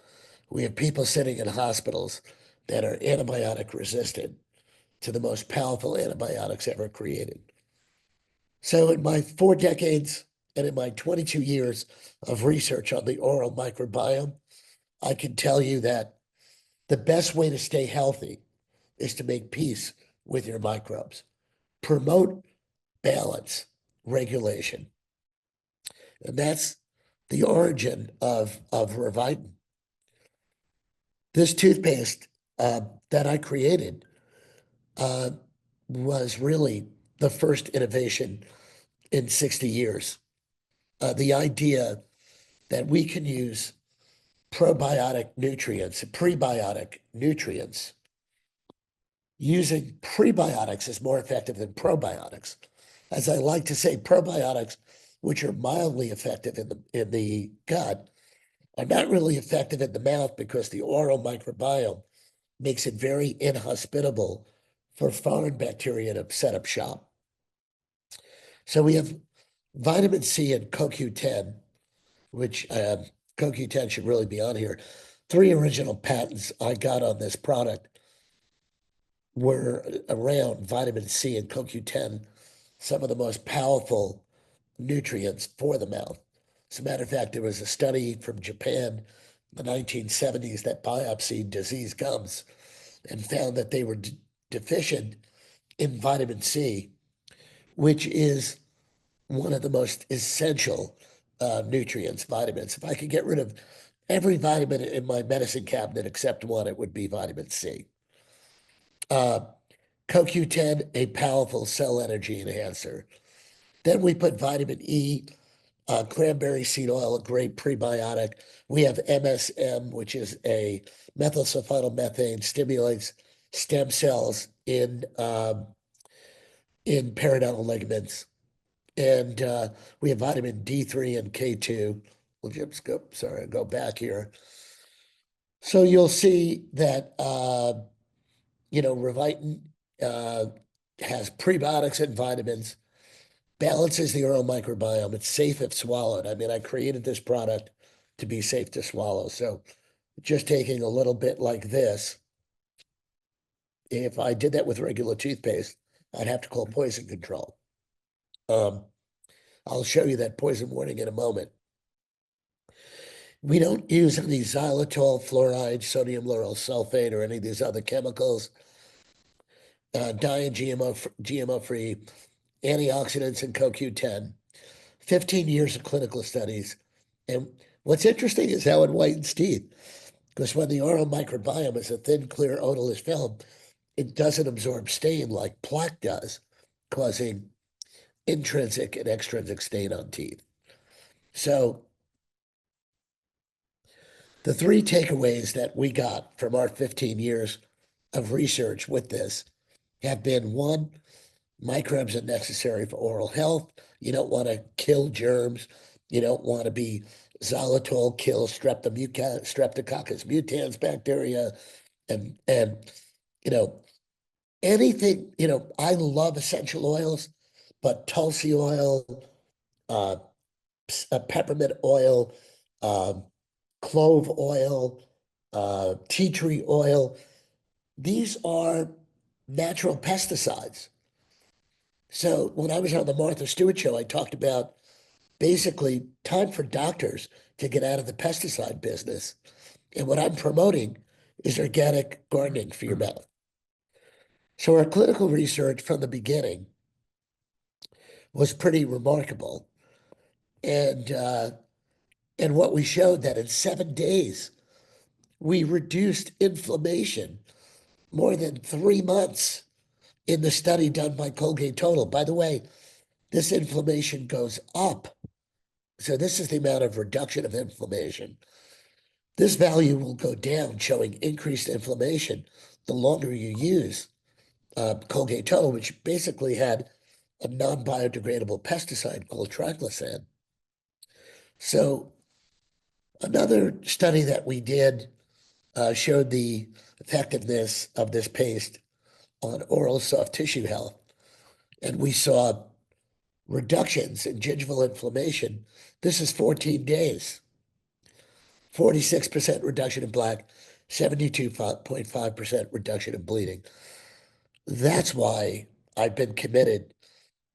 We have people sitting in hospitals that are antibiotic resistant to the most powerful antibiotics ever created. So in my 4 decades and in my 22 years of research on the oral microbiome, I can tell you that the best way to stay healthy is to make peace with your microbes. Promote balance, regulation. And that's the origin of Revitin. This toothpaste that I created uh, was really the first innovation in 60 years. The idea that we can use probiotic nutrients, prebiotic nutrients. Using prebiotics is more effective than probiotics. As I like to say, probiotics, which are mildly effective in the gut, are not really effective in the mouth because the oral microbiome makes it very inhospitable for foreign bacteria to set up shop. So we have vitamin C and CoQ10, which CoQ10 should really be on here. 3 original patents I got on this product were around vitamin C and CoQ10, some of the most powerful nutrients for the mouth. As a matter of fact, there was a study from Japan in the 1970s that biopsied diseased gums and found that they were deficient in vitamin C, which is one of the most essential nutrients, vitamins. If I could get rid of every vitamin in my medicine cabinet except one, it would be vitamin C. Uh, CoQ10, a powerful cell energy enhancer. Then we put vitamin E, cranberry seed oil, a great prebiotic. We have MSM, which is a methylsulfonylmethane, stimulates stem cells in periodontal ligaments. And we have vitamin D3 and K2. We'll just go, sorry, I'll go back here. So you'll see that, Revitin has prebiotics and vitamins, balances the oral microbiome. It's safe if swallowed. I mean, I created this product to be safe to swallow. So just taking a little bit like this, if I did that with regular toothpaste, I'd have to call poison control. I'll show you that poison warning in a moment. We don't use any xylitol, fluoride, sodium lauryl sulfate, or any of these other chemicals. Diet GMO-free, antioxidants and CoQ10. 15 years of clinical studies. And what's interesting is how it whitens teeth. Because when the oral microbiome is a thin, clear, odorless film, it doesn't absorb stain like plaque does, causing intrinsic and extrinsic stain on teeth. So the 3 takeaways that we got from our 15 years of research with this have been: 1, microbes are necessary for oral health. You don't want to kill germs. You don't want to be xylitol kills streptococcus mutans bacteria and anything, I love essential oils, but Tulsi oil, uh, peppermint oil, um, clove oil, tea tree oil, these are natural pesticides. So when I was on the Martha Stewart show, I talked about basically time for doctors to get out of the pesticide business. And what I'm promoting is organic gardening for your mouth. So our clinical research from the beginning was pretty remarkable. And what we showed that in 7 days, we reduced inflammation more than 3 months in the study done by Colgate Total. By the way, this inflammation goes up. So this is the amount of reduction of inflammation. This value will go down, showing increased inflammation the longer you use Colgate Total, which basically had a non-biodegradable pesticide called triclosan. So another study that we did showed the effectiveness of this paste on oral soft tissue health. And we saw reductions in gingival inflammation. This is 14 days, 46% reduction in plaque, 72.5% reduction in bleeding. That's why I've been committed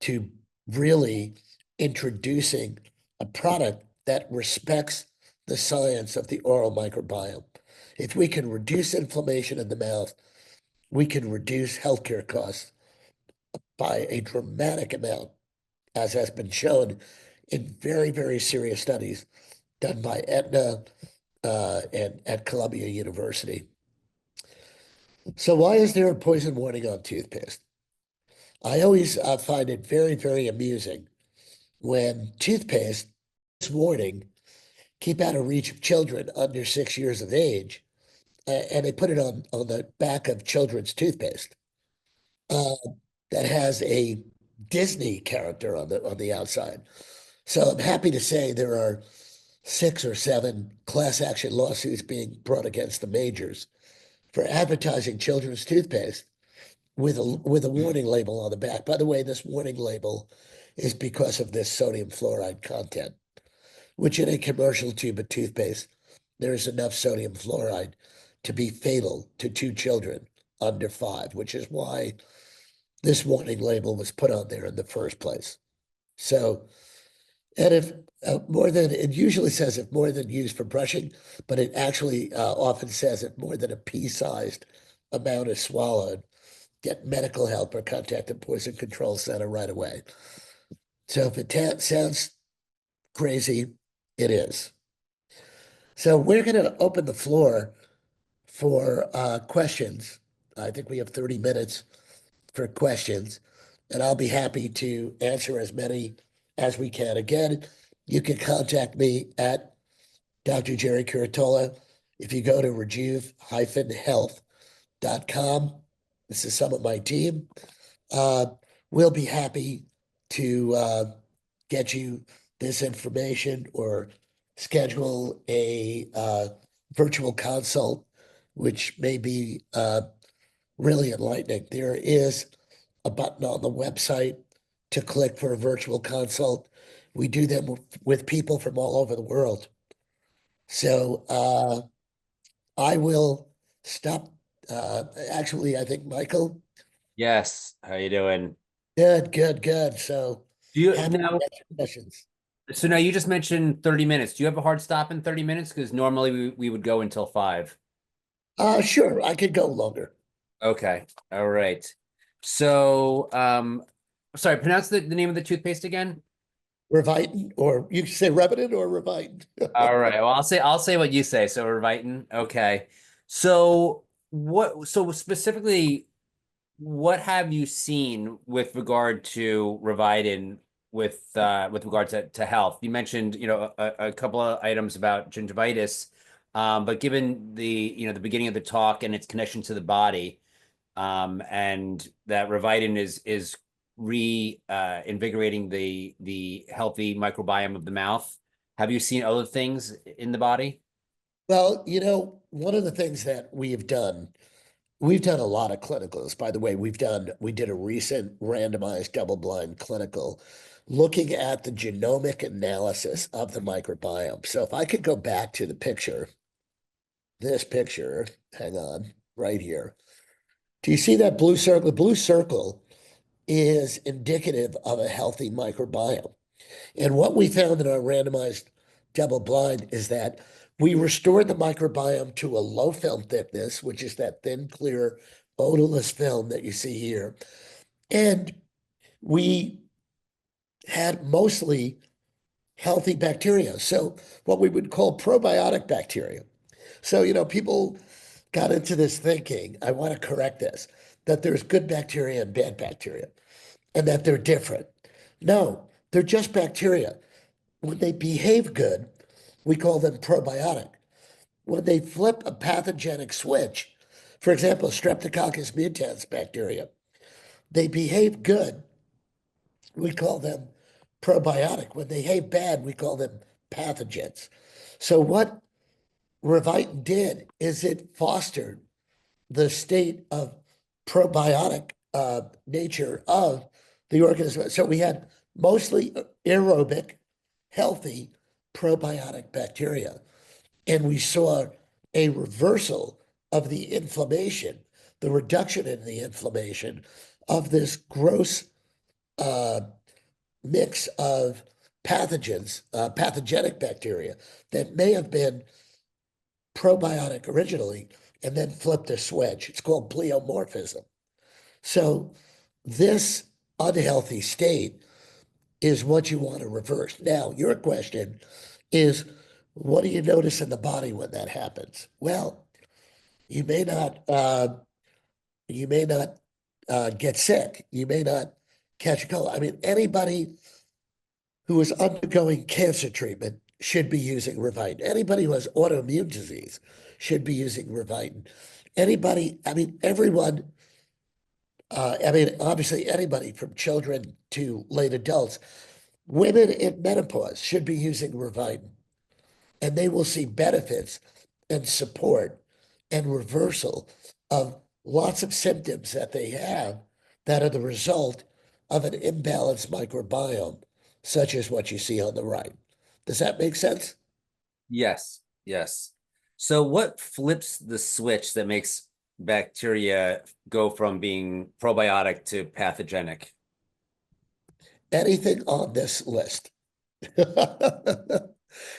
to really introducing a product that respects the science of the oral microbiome. If we can reduce inflammation in the mouth, we can reduce healthcare costs by a dramatic amount, as has been shown in very, very serious studies done by Aetna and at Columbia University. So why is there a poison warning on toothpaste? I always find it very, very amusing when toothpaste warning, keep out of reach of children under 6 years of age, and they put it on the back of children's toothpaste uh, that has a Disney character on the outside. So I'm happy to say there are 6 or 7 class action lawsuits being brought against the majors for advertising children's toothpaste with a warning label on the back. By the way, this warning label is because of this sodium fluoride content, which in a commercial tube of toothpaste, there is enough sodium fluoride to be fatal to 2 children under 5, which is why this warning label was put on there in the first place. So, and if more than, it usually says if more than used for brushing, but it actually often says if more than a pea-sized amount is swallowed, get medical help or contact the Poison Control Center right away. So if it sounds crazy, it is. So we're going to open the floor for questions. I think we have 30 minutes for questions, and I'll be happy to answer as many as we can. Again, you can contact me at Dr. Jerry Curatola. If you go to rejuve-health.com, this is some of my team. Uh, we'll be happy to get you this information or schedule a virtual consult, which may be really enlightening. There is a button on the website to click for a virtual consult. We do them with people from all over the world. So I will stop. Actually, I think Michael. Yes. How you doing? Good, good, good. So Do you happy to now? answer questions. So now you just mentioned 30 minutes. Do you have a hard stop in 30 minutes? Because normally we would go until 5. Sure, I could go longer. Okay. All right. So, sorry, pronounce the name of the toothpaste again. Revitin, or you can say Revitin or Revitin. All right. Well, I'll say what you say. So Revitin. Okay. So so specifically, what have you seen with regard to Revitin with regard to health? You mentioned, a couple of items about gingivitis, but given the beginning of the talk and its connection to the body, and that Revitin is invigorating the healthy microbiome of the mouth. Have you seen other things in the body? Well, one of the things that we've done a lot of clinicals. By the way, we did a recent randomized double-blind clinical looking at the genomic analysis of the microbiome. So if I could go back to this picture, hang on, right here. Do you see that blue circle? The blue circle is indicative of a healthy microbiome. And what we found in our randomized double blind is that we restored the microbiome to a low film thickness, which is that thin, clear, odorless film that you see here. And we had mostly healthy bacteria. So what we would call probiotic bacteria. So, people got into this thinking, I want to correct this, that there's good bacteria and bad bacteria, and that they're different. No, they're just bacteria. When they behave good, we call them probiotic. When they flip a pathogenic switch, for example, Streptococcus mutans bacteria, they behave good, we call them probiotic. When they behave bad, we call them pathogens. So what Revitin did is it fostered the state of probiotic nature of the organism. So we had mostly aerobic, healthy probiotic bacteria. And we saw a reversal of the inflammation, the reduction in the inflammation of this gross uh, mix of pathogens, pathogenic bacteria that may have been probiotic originally and then flipped a switch. It's called pleomorphism. So this unhealthy state is what you want to reverse. Now, your question is, what do you notice in the body when that happens? Well, you may not get sick. You may not catch a cold. I mean, anybody who is undergoing cancer treatment should be using Revitin. Anybody who has autoimmune disease should be using Revitin. Anybody, I mean, everyone, obviously anybody from children to late adults, women in menopause should be using Revitin, and they will see benefits and support and reversal of lots of symptoms that they have that are the result of an imbalanced microbiome, such as what you see on the right. Does that make sense? Yes, yes. So what flips the switch that makes bacteria go from being probiotic to pathogenic? Anything on this list.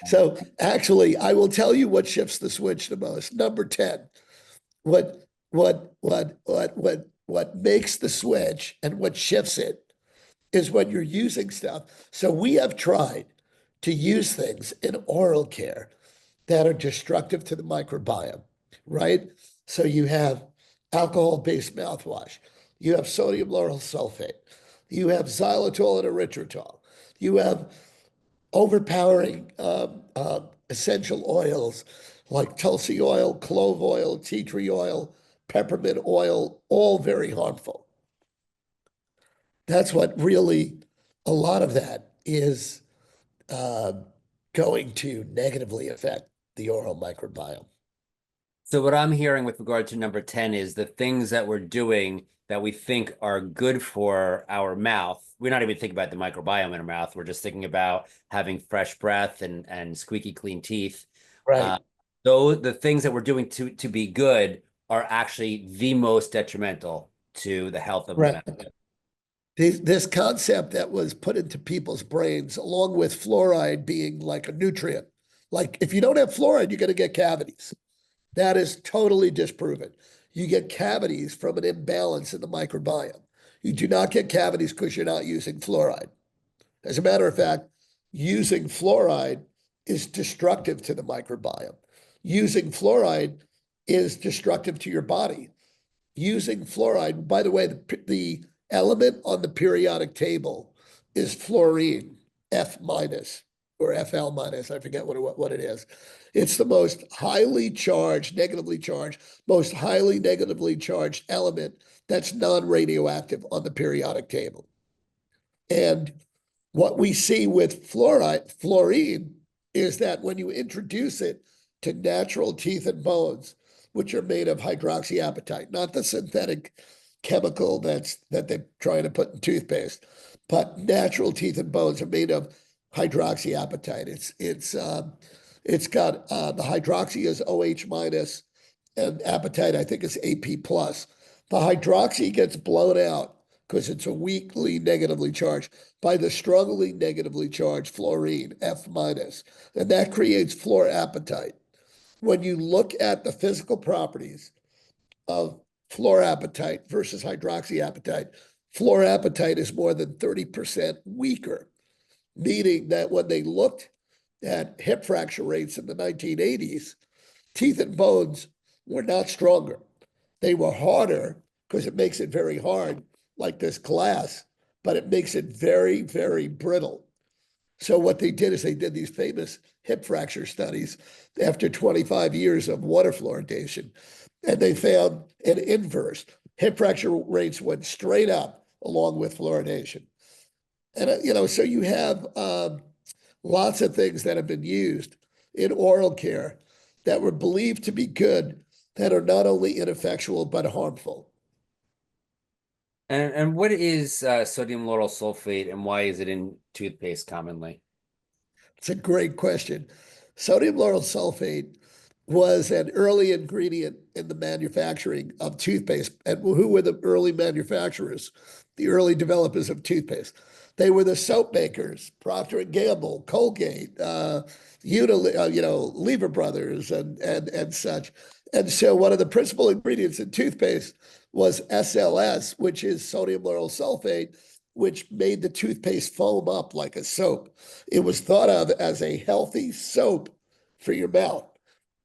So actually, I will tell you what shifts the switch the most. Number 10, what makes the switch and what shifts it is when you're using stuff. So we have tried to use things in oral care that are destructive to the microbiome, right? So you have alcohol-based mouthwash, you have sodium lauryl sulfate, you have xylitol and erythritol, you have overpowering essential oils like tulsi oil, clove oil, tea tree oil, peppermint oil, all very harmful. That's what really, a lot of that is uh, going to negatively affect the oral microbiome. So what I'm hearing with regard to number 10 is the things that we're doing that we think are good for our mouth. We're not even thinking about the microbiome in our mouth. We're just thinking about having fresh breath and squeaky clean teeth. Right. Though the things that we're doing to be good are actually the most detrimental to the health of the Right. mouth. This concept that was put into people's brains, along with fluoride being like a nutrient. Like if you don't have fluoride, you're going to get cavities. That is totally disproven. You get cavities from an imbalance in the microbiome. You do not get cavities because you're not using fluoride. As a matter of fact, using fluoride is destructive to the microbiome. Using fluoride is destructive to your body. Using fluoride, by the way, the element on the periodic table is fluorine, F minus or FL minus. I forget what it is. It's the most highly charged, negatively charged, most highly negatively charged element that's non-radioactive on the periodic table. And what we see with fluorine, is that when you introduce it to natural teeth and bones, which are made of hydroxyapatite, not the synthetic chemical that they're trying to put in toothpaste, but natural teeth and bones are made of hydroxyapatite. It's got the hydroxy is OH minus, and apatite I think is AP plus. The hydroxy gets blown out because it's a weakly negatively charged by the strongly negatively charged fluorine, F minus, and that creates fluorapatite. When you look at the physical properties of fluorapatite versus hydroxyapatite, fluorapatite is more than 30% weaker, meaning that when they looked at hip fracture rates in the 1980s, teeth and bones were not stronger. They were harder because it makes it very hard, like this glass, but it makes it very, very brittle. So what they did is they did these famous hip fracture studies after 25 years of water fluoridation, and they found an inverse. Hip fracture rates went straight up along with fluoridation. And, so you have lots of things that have been used in oral care that were believed to be good that are not only ineffectual but harmful. And what is sodium lauryl sulfate, and why is it in toothpaste commonly? It's a great question. Sodium lauryl sulfate was an early ingredient in the manufacturing of toothpaste. And who were the early manufacturers, the early developers of toothpaste? They were the soap makers, Procter and Gamble, Colgate, Lever Brothers, and such. And so one of the principal ingredients in toothpaste was SLS, which is sodium lauryl sulfate, which made the toothpaste foam up like a soap. It was thought of as a healthy soap for your mouth.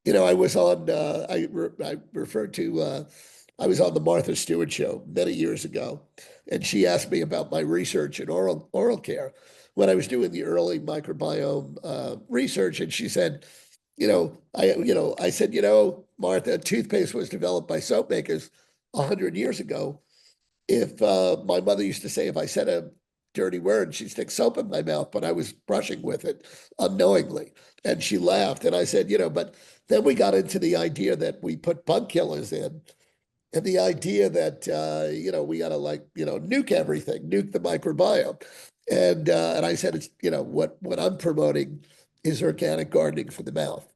I was on, I referred to, I was on the Martha Stewart show many years ago, and she asked me about my research in oral care when I was doing the early microbiome research. And she said, I said, Martha, toothpaste was developed by soap makers 100 years ago. If my mother used to say, if I said a dirty word, she'd stick soap in my mouth, but I was brushing with it unknowingly. And she laughed. And I said, but then we got into the idea that we put bug killers in, and the idea that, we got to nuke everything, nuke the microbiome. And I said, it's, what I'm promoting is organic gardening for the mouth.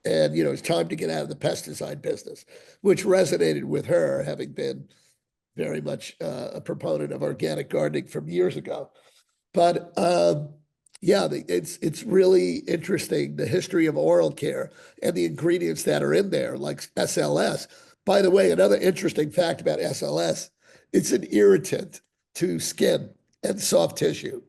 And, it's time to get out of the pesticide business, which resonated with her, having been very much a proponent of organic gardening from years ago. But yeah, it's really interesting, the history of oral care and the ingredients that are in there, like SLS. By the way, another interesting fact about SLS, it's an irritant to skin and soft tissue.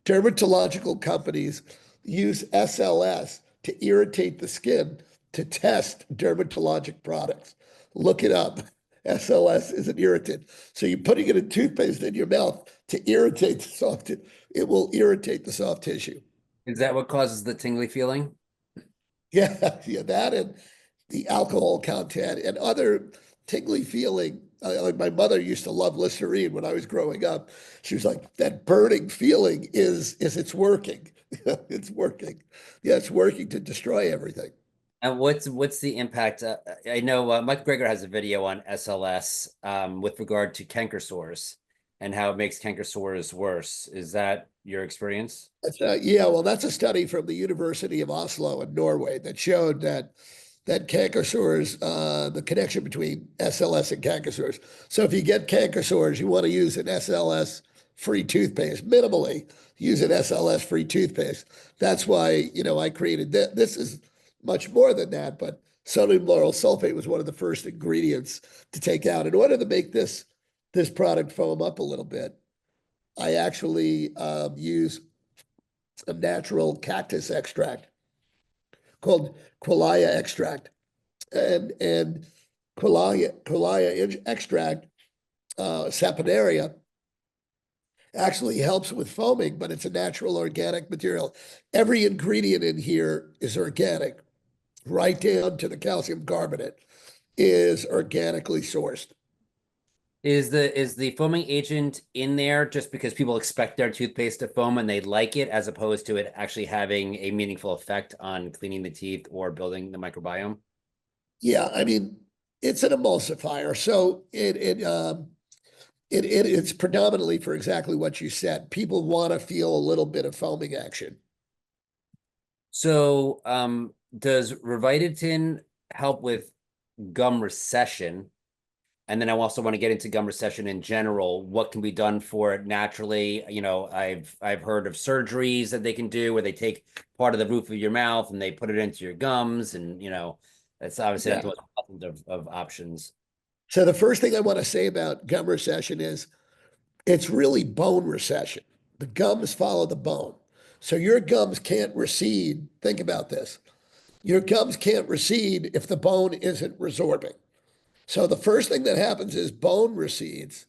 Dermatological companies use SLS to irritate the skin to test dermatologic products. Look it up. SLS is an irritant. So you're putting it in toothpaste in your mouth to irritate the soft, it will irritate the soft tissue. Is that what causes the tingly feeling? Yeah, that and the alcohol content and other tingly feeling. Like my mother used to love Listerine when I was growing up. She was like, that burning feeling is it's working. It's working. Yeah, it's working to destroy everything. And what's the impact? I know Mike Greger has a video on SLS with regard to canker sores and how it makes canker sores worse. Is that your experience? Yeah, well, that's a study from the University of Oslo in Norway that showed that canker sores, the connection between SLS and canker sores. So if you get canker sores, you want to use an SLS-free toothpaste, minimally use an SLS-free toothpaste. That's why, I created this. This is much more than that, but sodium lauryl sulfate was one of the first ingredients to take out. In order to make this product foam up a little bit, I actually use a natural cactus extract called qualia extract. And qualia extract, saponaria, actually helps with foaming, but it's a natural organic material. Every ingredient in here is organic, right down to the calcium carbonate is organically sourced. Is the foaming agent in there just because people expect their toothpaste to foam and they like it, as opposed to it actually having a meaningful effect on cleaning the teeth or building the microbiome? Yeah, I mean, it's an emulsifier, so it's predominantly for exactly what you said. People want to feel a little bit of foaming action. So, does Revitatin help with gum recession? And then I also want to get into gum recession in general. What can be done for it naturally? I've heard of surgeries that they can do where they take part of the roof of your mouth and they put it into your gums, and that's obviously not Yeah. the most pleasant of options. So the first thing I want to say about gum recession is it's really bone recession. The gums follow the bone. So your gums can't recede. Think about this. Your gums can't recede if the bone isn't resorbing. So the first thing that happens is bone recedes,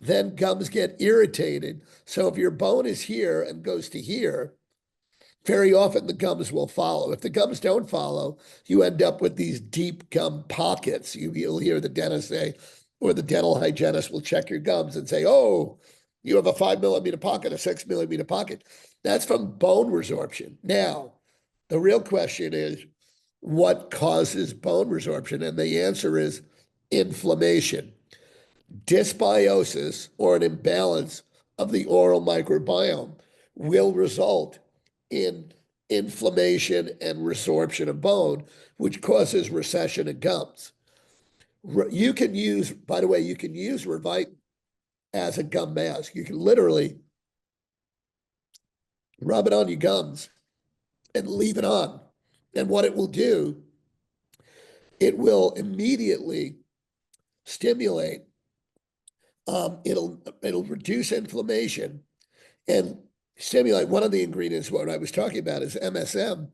then gums get irritated. So if your bone is here and goes to here, very often the gums will follow. If the gums don't follow, you end up with these deep gum pockets. You'll hear the dentist say, or the dental hygienist will check your gums and say, oh, you have a 5 millimeter pocket, a 6 millimeter pocket. That's from bone resorption. Now, the real question is, what causes bone resorption? And the answer is inflammation. Dysbiosis, or an imbalance of the oral microbiome, will result in inflammation and resorption of bone, which causes recession of gums. You can use, by the way, you can use Revite as a gum mask. You can literally rub it on your gums and leave it on. And what it will do, it will immediately stimulate. It'll reduce inflammation and stimulate. One of the ingredients, what I was talking about, is MSM,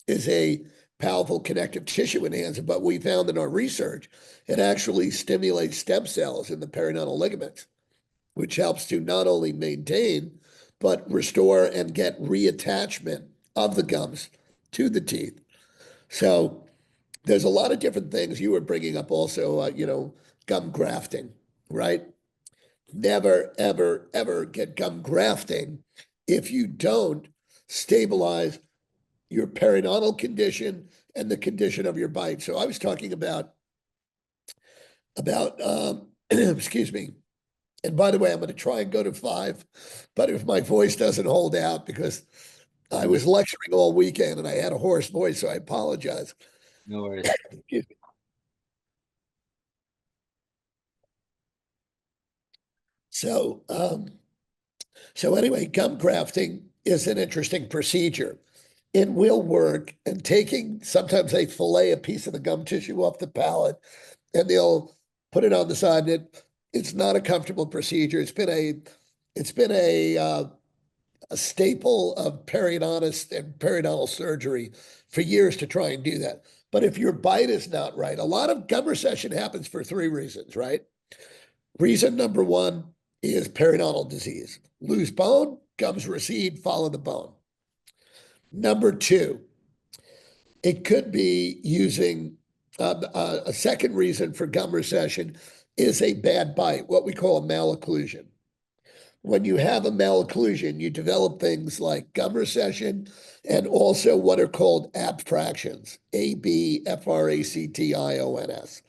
is a powerful connective tissue enhancer. But we found in our research, it actually stimulates stem cells in the periodontal ligaments, which helps to not only maintain, but restore and get reattachment of the gums to the teeth. So there's a lot of different things. You were bringing up also, gum grafting, right? Never, ever, ever get gum grafting if you don't stabilize your periodontal condition and the condition of your bite. So I was talking about excuse me. And by the way, I'm going to try and go to 5, but if my voice doesn't hold out, because I was lecturing all weekend and I had a hoarse voice, so I apologize. No worries. Excuse me. So anyway, gum grafting is an interesting procedure. It will work, and sometimes they fillet a piece of the gum tissue off the palate and they'll put it on the side. And it's not a comfortable procedure. It's been a staple of periodontists and periodontal surgery for years to try and do that. But if your bite is not right, a lot of gum recession happens for 3 reasons, right? Reason number 1 is periodontal disease. Lose bone, gums recede, follow the bone. Number 2, it could be using a second reason for gum recession is a bad bite, what we call a malocclusion. When you have a malocclusion, you develop things like gum recession and also what are called abfractions, ABFRACTIONS.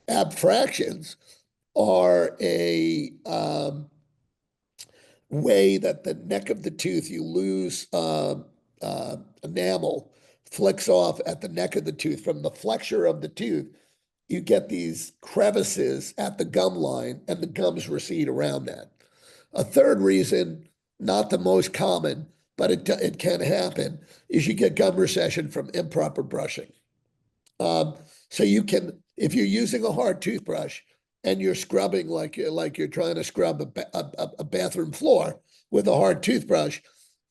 Abfractions are a way that the neck of the tooth, you lose enamel, flicks off at the neck of the tooth. From the flexure of the tooth, you get these crevices at the gum line, and the gums recede around that. A third reason, not the most common, but it can happen, is you get gum recession from improper brushing. So you can, if you're using a hard toothbrush and you're scrubbing like you're trying to scrub a bathroom floor with a hard toothbrush,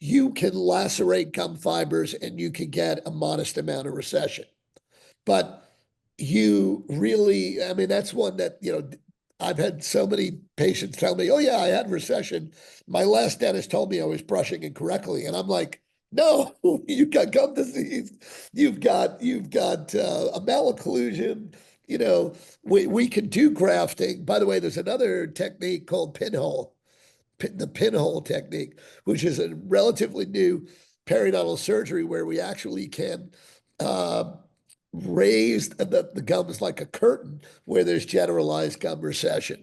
you can lacerate gum fibers and you can get a modest amount of recession. But you really, I mean, that's one that, I've had so many patients tell me, oh yeah, I had recession. My last dentist told me I was brushing incorrectly. And I'm like, no, you've got gum disease. You've got a malocclusion. We can do grafting. By the way, there's another technique called the pinhole technique, which is a relatively new periodontal surgery where we actually can raise the gums like a curtain where there's generalized gum recession.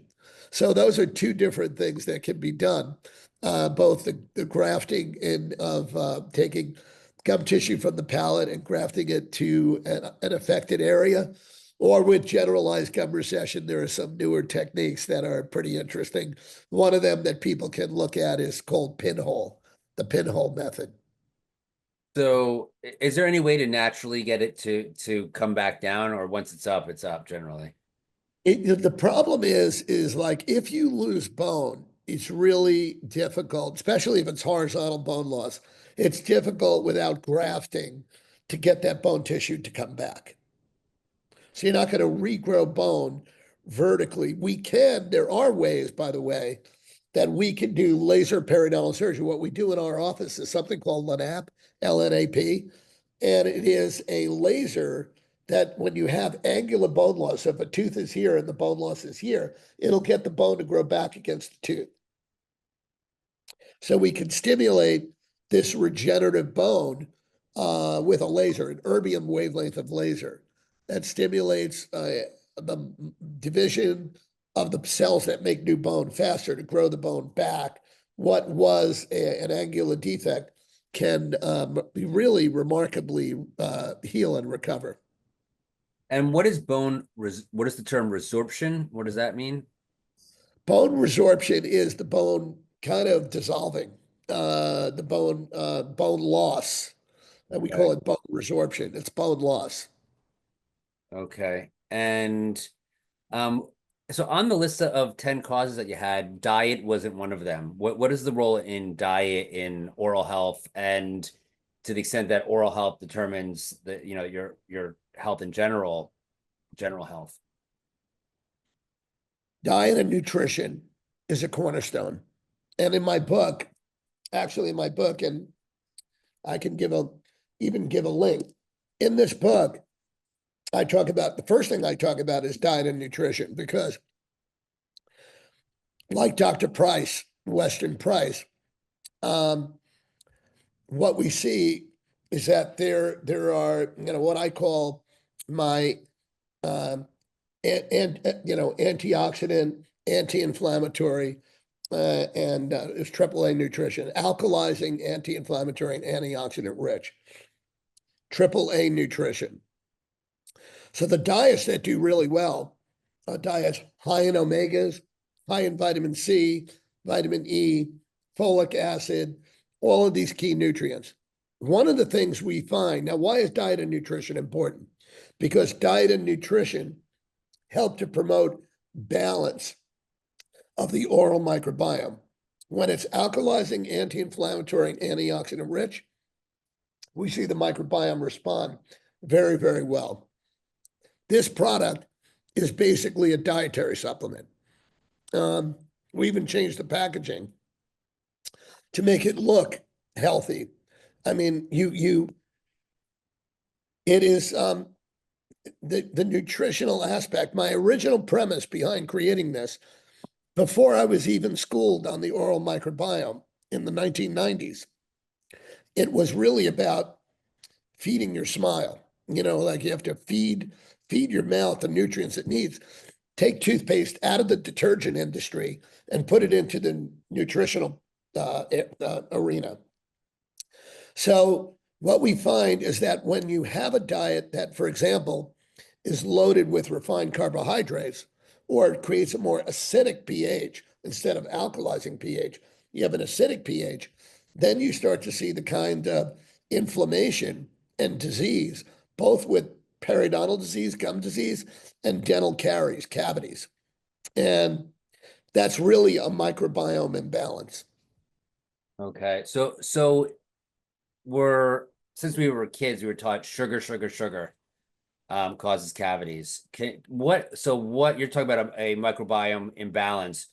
So those are 2 different things that can be done. Both the grafting of taking gum tissue from the palate and grafting it to an affected area, or with generalized gum recession, there are some newer techniques that are pretty interesting. One of them that people can look at is called the pinhole method. So is there any way to naturally get it to come back down, or once it's up generally? The problem is like if you lose bone, it's really difficult, especially if it's horizontal bone loss. It's difficult without grafting to get that bone tissue to come back. So you're not going to regrow bone vertically. There are ways, by the way, that we can do laser periodontal surgery. What we do in our office is something called LNAP, LNAP, and it is a laser that when you have angular bone loss, so if a tooth is here and the bone loss is here, it'll get the bone to grow back against the tooth. So we can stimulate this regenerative bone with a laser, an erbium wavelength of laser that stimulates the division of the cells that make new bone faster to grow the bone back. What was an angular defect can be really remarkably heal and recover. And what is what is the term resorption? What does that mean? Bone resorption is the bone kind of dissolving, the bone loss, and we call Okay. it bone resorption. It's bone loss. Okay. And um, so on the list of 10 causes that you had, diet wasn't one of them. What is the role in diet in oral health, and to the extent that oral health determines the, your health in general health? Diet and nutrition is a cornerstone. And in my book, actually in my book, and I can even give a link. In this book, I talk about the first thing I talk about is diet and nutrition, because like Dr. Price, Weston Price, what we see is that there are, what I call my antioxidant, anti-inflammatory, and it's AAA nutrition, alkalizing, anti-inflammatory, and antioxidant rich. AAA nutrition. So the diets that do really well are diets high in omegas, high in vitamin C, vitamin E, folic acid, all of these key nutrients. One of the things we find, now, why is diet and nutrition important? Because diet and nutrition help to promote balance of the oral microbiome. When it's alkalizing, anti-inflammatory, and antioxidant rich, we see the microbiome respond very, very well. This product is basically a dietary supplement. We even changed the packaging to make it look healthy. I mean, it is the nutritional aspect. My original premise behind creating this, before I was even schooled on the oral microbiome in the 1990s, it was really about feeding your smile. Like you have to feed your mouth the nutrients it needs. Take toothpaste out of the detergent industry and put it into the nutritional arena. So what we find is that when you have a diet that, for example, is loaded with refined carbohydrates, or it creates a more acidic pH instead of alkalizing pH, you have an acidic pH, then you start to see the kind of inflammation and disease, both with periodontal disease, gum disease, and dental caries, cavities. And that's really a microbiome imbalance. Okay. So we're since we were kids, we were taught sugar causes cavities. What you're talking about a microbiome imbalance,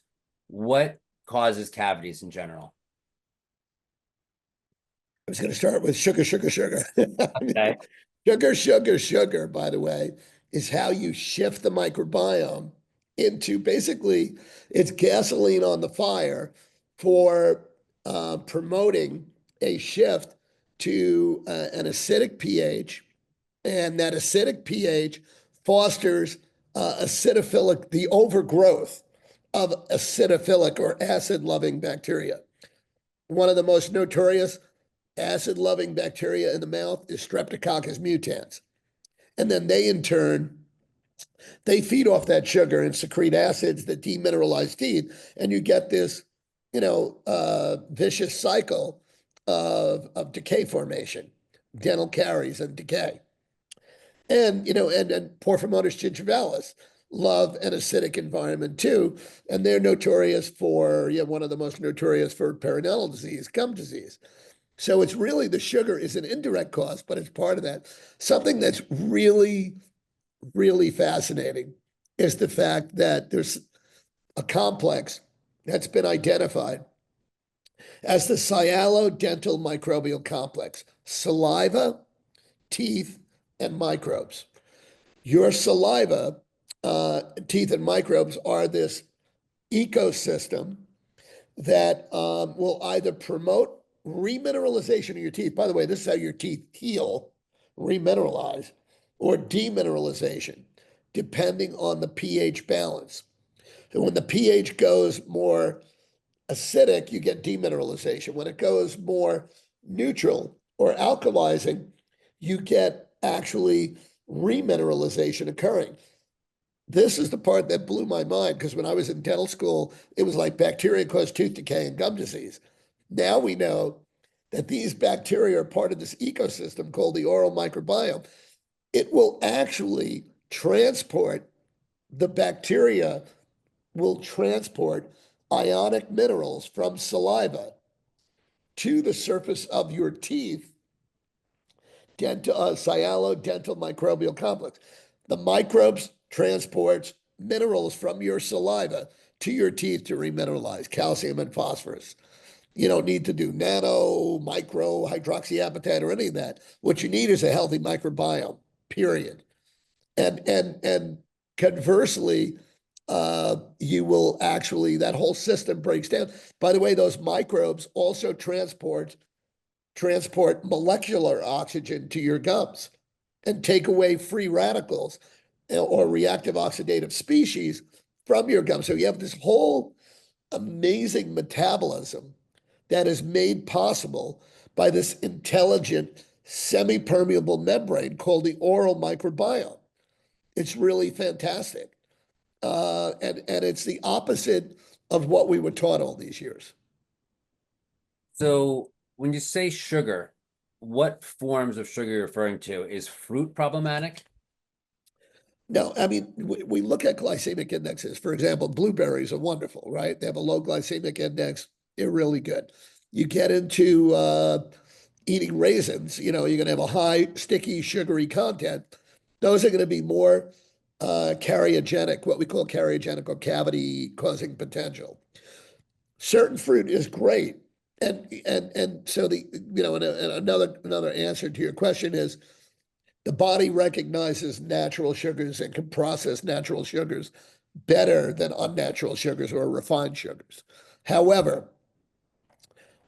what causes cavities in general? I was going to start with sugar, sugar, sugar. Okay. Sugar, sugar, sugar, by the way, is how you shift the microbiome into basically it's gasoline on the fire for promoting a shift to an acidic pH. And that acidic pH fosters acidophilic, the overgrowth of acidophilic or acid loving bacteria. One of the most notorious acid-loving bacteria in the mouth is Streptococcus mutans. And then they, in turn, they feed off that sugar and secrete acids that demineralize teeth. And you get this, vicious cycle of decay formation, dental caries and decay. And Porphyromonas gingivalis love an acidic environment too. And they're notorious for, one of the most notorious for periodontal disease, gum disease. So it's really the sugar is an indirect cause, but it's part of that. Something that's really, really fascinating is the fact that there's a complex that's been identified as the sialodental microbial complex, saliva, teeth, and microbes. Your saliva, teeth and microbes are this ecosystem that will either promote remineralization of your teeth. By the way, this is how your teeth heal, remineralize, or demineralization, depending on the pH balance. So when the pH goes more acidic, you get demineralization. When it goes more neutral or alkalizing, you get actually remineralization occurring. This is the part that blew my mind because when I was in dental school, it was like bacteria cause tooth decay and gum disease. Now we know that these bacteria are part of this ecosystem called the oral microbiome. It will actually transport, the bacteria will transport ionic minerals from saliva to the surface of your teeth, sialodental microbial complex. The microbes transports minerals from your saliva to your teeth to remineralize calcium and phosphorus. You don't need to do nano, micro, hydroxyapatite or any of that. What you need is a healthy microbiome, period. And conversely, you will actually, that whole system breaks down. By the way, those microbes also transport molecular oxygen to your gums and take away free radicals or reactive oxidative species from your gums. So you have this whole amazing metabolism that is made possible by this intelligent semi-permeable membrane called the oral microbiome. It's really fantastic. And it's the opposite of what we were taught all these years. So when you say sugar, what forms of sugar you're referring to? Is fruit problematic? No, I mean, we look at glycemic indexes. For example, blueberries are wonderful, right? They have a low glycemic index. They're really good. You get into eating raisins, you're going to have a high sticky, sugary content. Those are going to be more cariogenic, what we call cariogenic or cavity causing potential. Certain fruit is great. And so and another answer to your question is the body recognizes natural sugars and can process natural sugars better than unnatural sugars or refined sugars. However,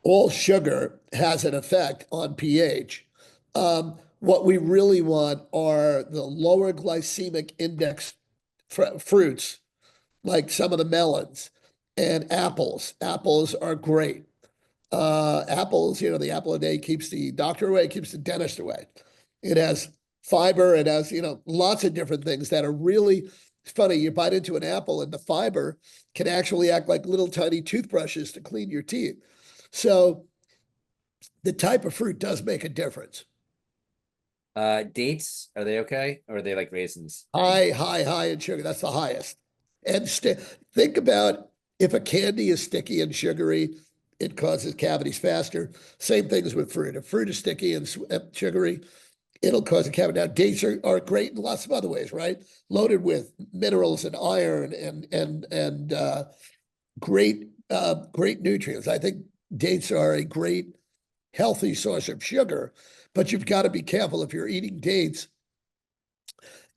all sugar has an effect on pH. What we really want are the lower glycemic index fruits, like some of the melons and apples. Apples are great. Apples, the apple a day keeps the doctor away, keeps the dentist away. It has fiber, it has, lots of different things that are really funny. You bite into an apple and the fiber can actually act like little tiny toothbrushes to clean your teeth. So the type of fruit does make a difference. Dates, are they okay? Or are they like raisins? High in sugar. That's the highest. And think about if a candy is sticky and sugary, it causes cavities faster. Same things with fruit. If fruit is sticky and sugary, it'll cause a cavity. Now, dates are great in lots of other ways, right? Loaded with minerals and iron and great nutrients. I think dates are a great healthy source of sugar, but you've got to be careful if you're eating dates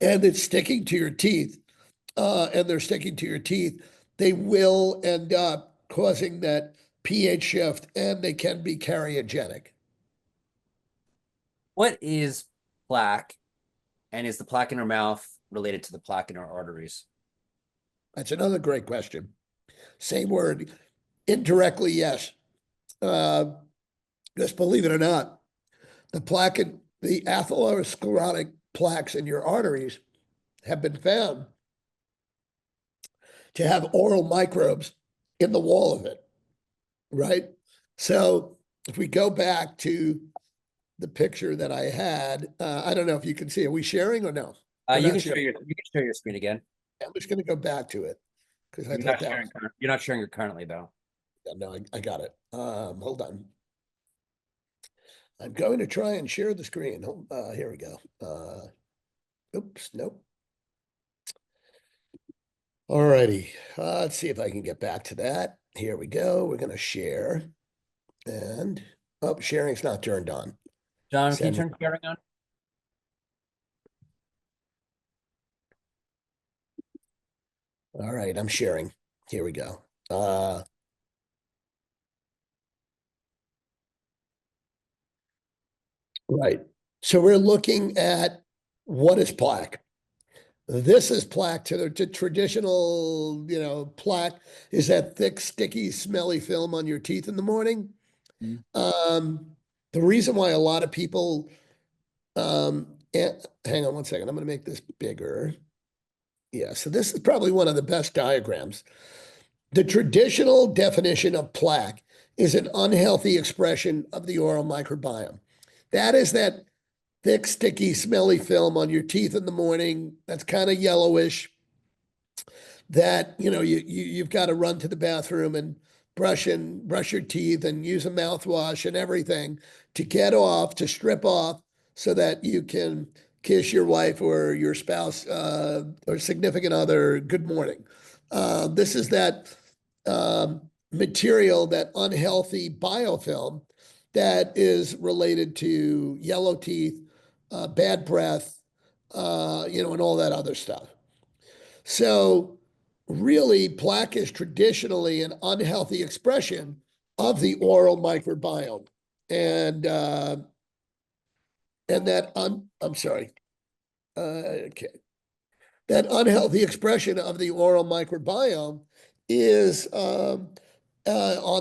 and it's sticking to your teeth, and they're sticking to your teeth, they will end up causing that pH shift, and they can be cariogenic. What is plaque? And is the plaque in our mouth related to the plaque in our arteries? That's another great question. Same word, indirectly, yes. Just believe it or not, the atherosclerotic plaques in your arteries have been found to have oral microbes in the wall of it, right? So if we go back to the picture that I had, I don't know if you can see. Are we sharing or no? You can share your screen again. I'm just going to go back to it because I You're thought not that sharing. You're not sharing it currently though. no, I got it. Hold on. I'm going to try and share the screen. Here we go. Oops, nope. All righty. Let's see if I can get back to that. Here we go. We're going to share. And, sharing's not turned on. John, can you Send. turn sharing on? All right, I'm sharing. Here we go. Uh, right. So we're looking at what is plaque. This is plaque to the traditional, plaque is that thick, sticky, smelly film on your teeth in the morning. Mm. Um, the reason why a lot of people, hang on one second, I'm going to make this bigger. Yeah, so this is probably one of the best diagrams. The traditional definition of plaque is an unhealthy expression of the oral microbiome. That is that thick, sticky, smelly film on your teeth in the morning that's kind of yellowish, that you've got to run to the bathroom and brush your teeth and use a mouthwash and everything to get off, to strip off, so that you can kiss your wife or your spouse or significant other good morning. This is that material, that unhealthy biofilm that is related to yellow teeth, bad breath, and all that other stuff. So, really, plaque is traditionally an unhealthy expression of the oral microbiome, and I'm sorry, okay, that unhealthy expression of the oral microbiome is on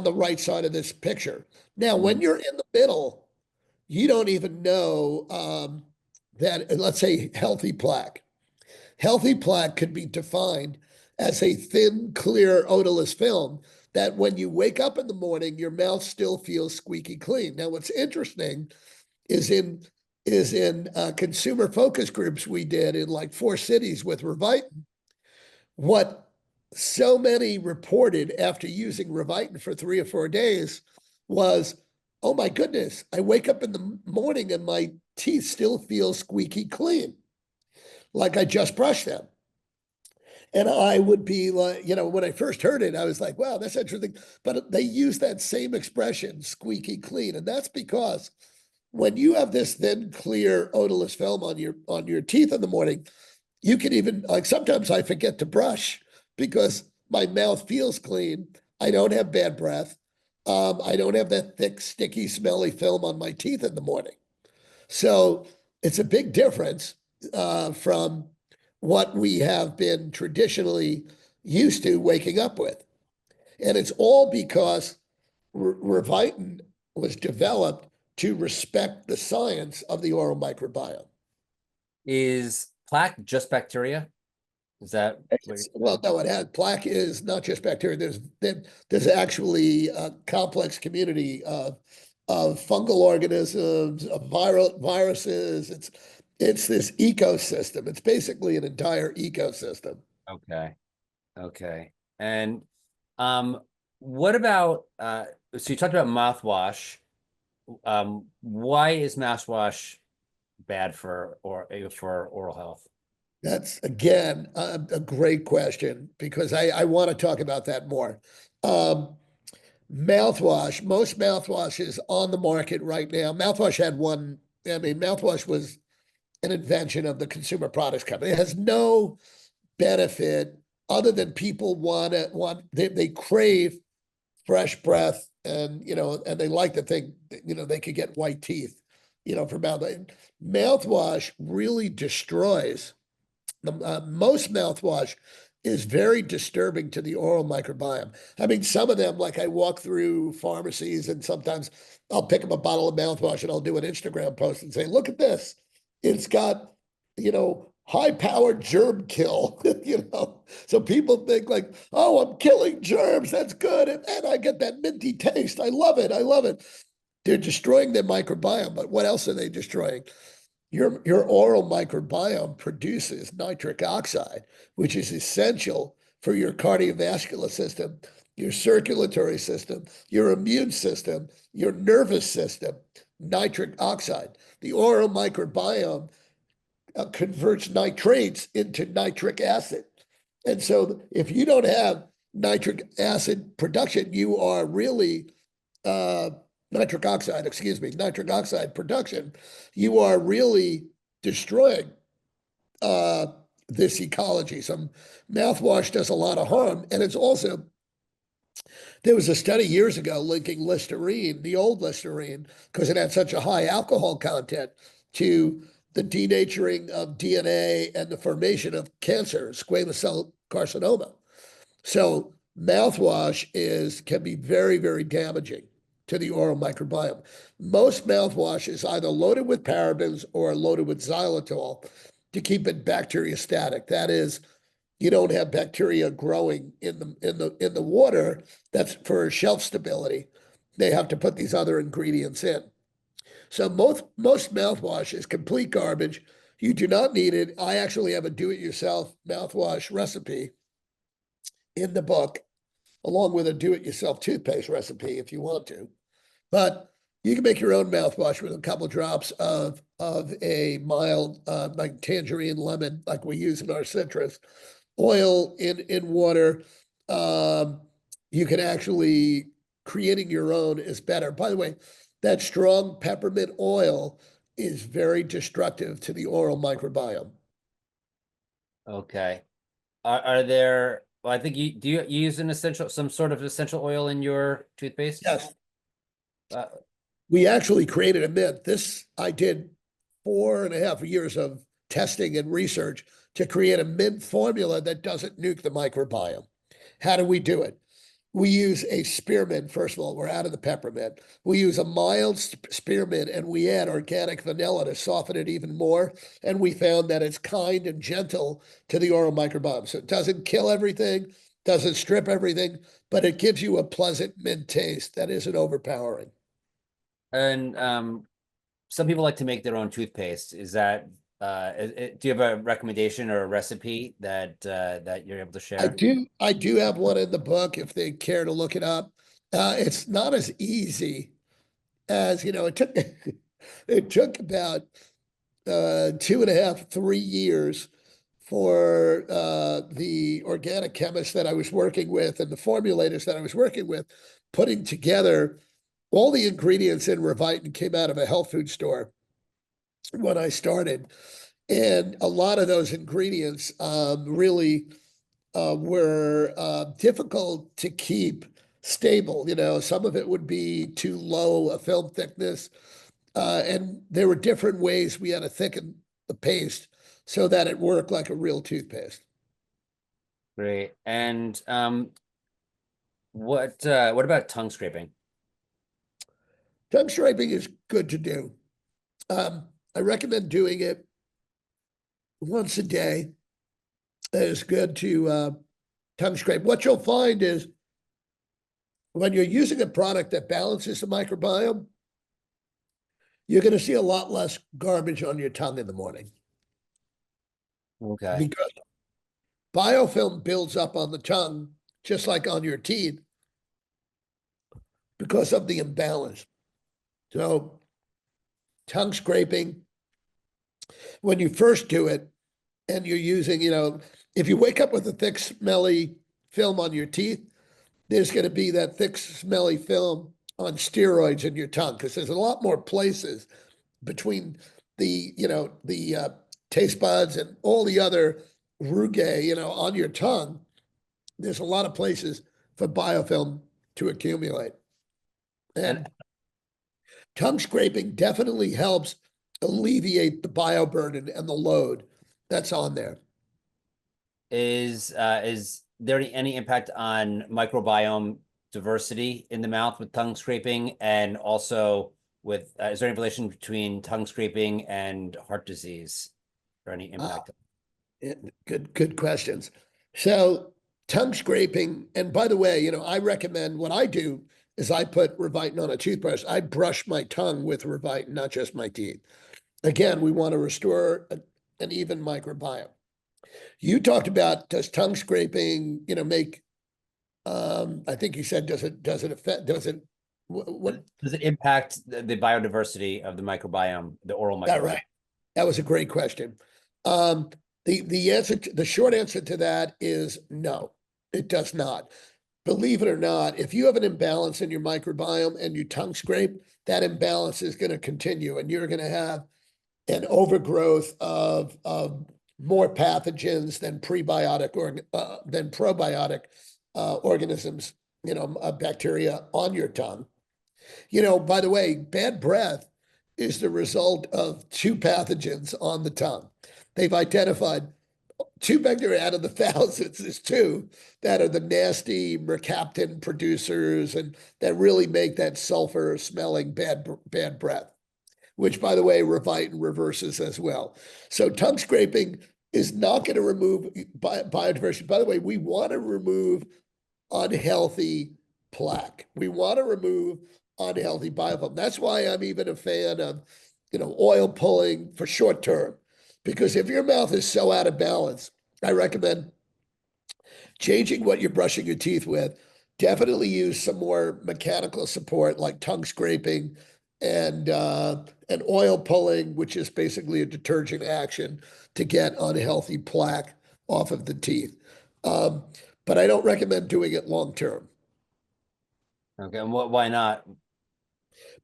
the right side of this picture. Now, when Mm. you're in the middle, you don't even know that. Let's say healthy plaque. Healthy plaque could be defined as a thin, clear, odorless film that when you wake up in the morning, your mouth still feels squeaky clean. Now, what's interesting is in consumer focus groups we did in like 4 cities with Revitin, what so many reported after using Revitin for 3 or 4 days was, oh my goodness, I wake up in the morning and my teeth still feel squeaky clean, like I just brushed them. And I would be like, when I first heard it, I was like, wow, that's interesting. But they use that same expression, squeaky clean. And that's because when you have this thin, clear, odorless film on your teeth in the morning, you can even, like, sometimes I forget to brush because my mouth feels clean. I don't have bad breath. I don't have that thick, sticky, smelly film on my teeth in the morning. So it's a big difference from what we have been traditionally used to waking up with. And it's all because Revitin was developed to respect the science of the oral microbiome. Is plaque just bacteria? Is that what you're Well, saying? no, it has plaque is not just bacteria. There's actually a complex community of fungal organisms, of viruses. It's this ecosystem. It's basically an entire ecosystem. Okay. Okay. And um, what about so you talked about mouthwash. Why is mouthwash bad for oral health? That's again a great question because I want to talk about that more. Um, Mouthwash, most mouthwashes on the market right now. Mouthwash had one. I mean, mouthwash was an invention of the consumer products company. It has no benefit other than people they crave fresh breath, and they like to think they could get white teeth, from mouthwash. Mouthwash really destroys most mouthwash is very disturbing to the oral microbiome. I mean, some of them, like I walk through pharmacies and sometimes I'll pick up a bottle of mouthwash and I'll do an Instagram post and say, look at this. It's got, high powered germ kill, So people think like, oh, I'm killing germs. That's good. And I get that minty taste. I love it. I love it. They're destroying their microbiome, but what else are they destroying? Your oral microbiome produces nitric oxide, which is essential for your cardiovascular system, your circulatory system, your immune system, your nervous system. Nitric oxide. The oral microbiome converts nitrates into nitric acid. And so if you don't have nitric acid production, you are really uh, nitric oxide production, you are really destroying uh, this ecology. Some mouthwash does a lot of harm, and it's also there was a study years ago linking Listerine, the old Listerine, because it had such a high alcohol content, to the denaturing of DNA and the formation of cancer, squamous cell carcinoma. So mouthwash can be very, very damaging to the oral microbiome. Most mouthwash is either loaded with parabens or loaded with xylitol to keep it bacteriostatic. That is, you don't have bacteria growing in the water. That's for shelf stability. They have to put these other ingredients in. So most mouthwash is complete garbage. You do not need it. I actually have a do-it-yourself mouthwash recipe in the book, along with a do-it-yourself toothpaste recipe if you want to. But you can make your own mouthwash with a couple drops of a mild, like tangerine lemon, like we use in our citrus, oil in water. You can actually creating your own is better. By the way, that strong peppermint oil is very destructive to the oral microbiome. Okay. Are there, well, I think you use some sort of essential oil in your toothpaste? Yes, Uh, we actually created a mint. This I did 4.5 years of testing and research to create a mint formula that doesn't nuke the microbiome. How do we do it? We use a spearmint. First of all, we're out of the peppermint. We use a mild spearmint and we add organic vanilla to soften it even more. And we found that it's kind and gentle to the oral microbiome. So it doesn't kill everything, doesn't strip everything, but it gives you a pleasant mint taste that isn't overpowering. and some people like to make their own toothpaste. Is that do you have a recommendation or a recipe that you're able to share? I do have one in the book if they care to look it up. It's not as easy as, it took it took about 2.5, 3 years for the organic chemists that I was working with and the formulators that I was working with putting together all the ingredients in Revitin came out of a health food store when I started. And a lot of those ingredients really were difficult to keep stable. Some of it would be too low a film thickness. And there were different ways we had to thicken the paste so that it worked like a real toothpaste. Great. And what about tongue scraping? Tongue scraping is good to do. I recommend doing it once a day. It is good to tongue scrape. What you'll find is when you're using a product that balances the microbiome, you're going to see a lot less garbage on your tongue in the morning Okay. because biofilm builds up on the tongue, just like on your teeth, because of the imbalance. So, tongue scraping, when you first do it and you're using, if you wake up with a thick, smelly film on your teeth, there's going to be that thick, smelly film on steroids in your tongue because there's a lot more places between the taste buds and all the other rugae, on your tongue. There's a lot of places for biofilm to accumulate. And And tongue scraping definitely helps alleviate the bioburden and the load that's on there. is there any impact on microbiome diversity in the mouth with tongue scraping, and also with is there any relation between tongue scraping and heart disease, or any Uh, impact? good questions. So tongue scraping, and by the way, I recommend what I do is I put Revitin on a toothbrush. I brush my tongue with Revitin, not just my teeth. Again, we want to restore an even microbiome. You talked about does tongue scraping, make I think you said does it affect what Does it impact the biodiversity of the microbiome, the oral that microbiome? right? That was a great question. Um, the short answer to that is no, it does not. Believe it or not, if you have an imbalance in your microbiome and you tongue scrape, that imbalance is going to continue, and you're going to have an overgrowth of more pathogens than prebiotic or than probiotic organisms, bacteria on your tongue. By the way, bad breath is the result of two pathogens on the tongue. They've identified two bacteria out of the thousands. There's two that are the nasty mercaptan producers and that really make that sulfur smelling bad breath, which, by the way, Revitin reverses as well. So tongue scraping is not going to remove biodiversity. By the way, we want to remove unhealthy plaque. We want to remove unhealthy biofilm. That's why I'm even a fan of, oil pulling for short term. Because if your mouth is so out of balance, I recommend changing what you're brushing your teeth with. Definitely use some more mechanical support like tongue scraping and oil pulling, which is basically a detergent action to get unhealthy plaque off of the teeth. But I don't recommend doing it long term Okay, and why not?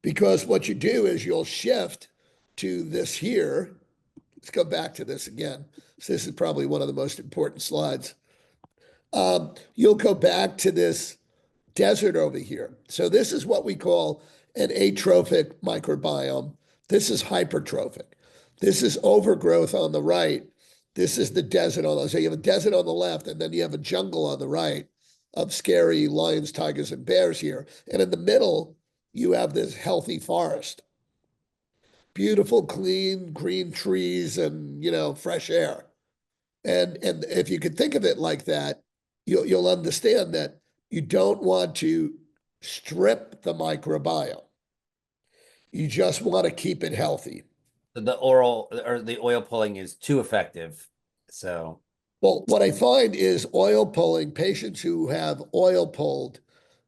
because what you do is you'll shift to this here. Let's go back to this again. So this is probably one of the most important slides. You'll go back to this desert over here. So this is what we call an atrophic microbiome. This is hypertrophic. This is overgrowth on the right. This is the desert on the, so you have a desert on the left, and then you have a jungle on the right of scary lions, tigers, and bears here. And in the middle, you have this healthy forest. Beautiful, clean, green trees and fresh air. And if you could think of it like that, you'll understand that you don't want to strip the microbiome. You just want to keep it healthy. The oral or the oil pulling is too effective. So Well, what I find is oil pulling, patients who have oil pulled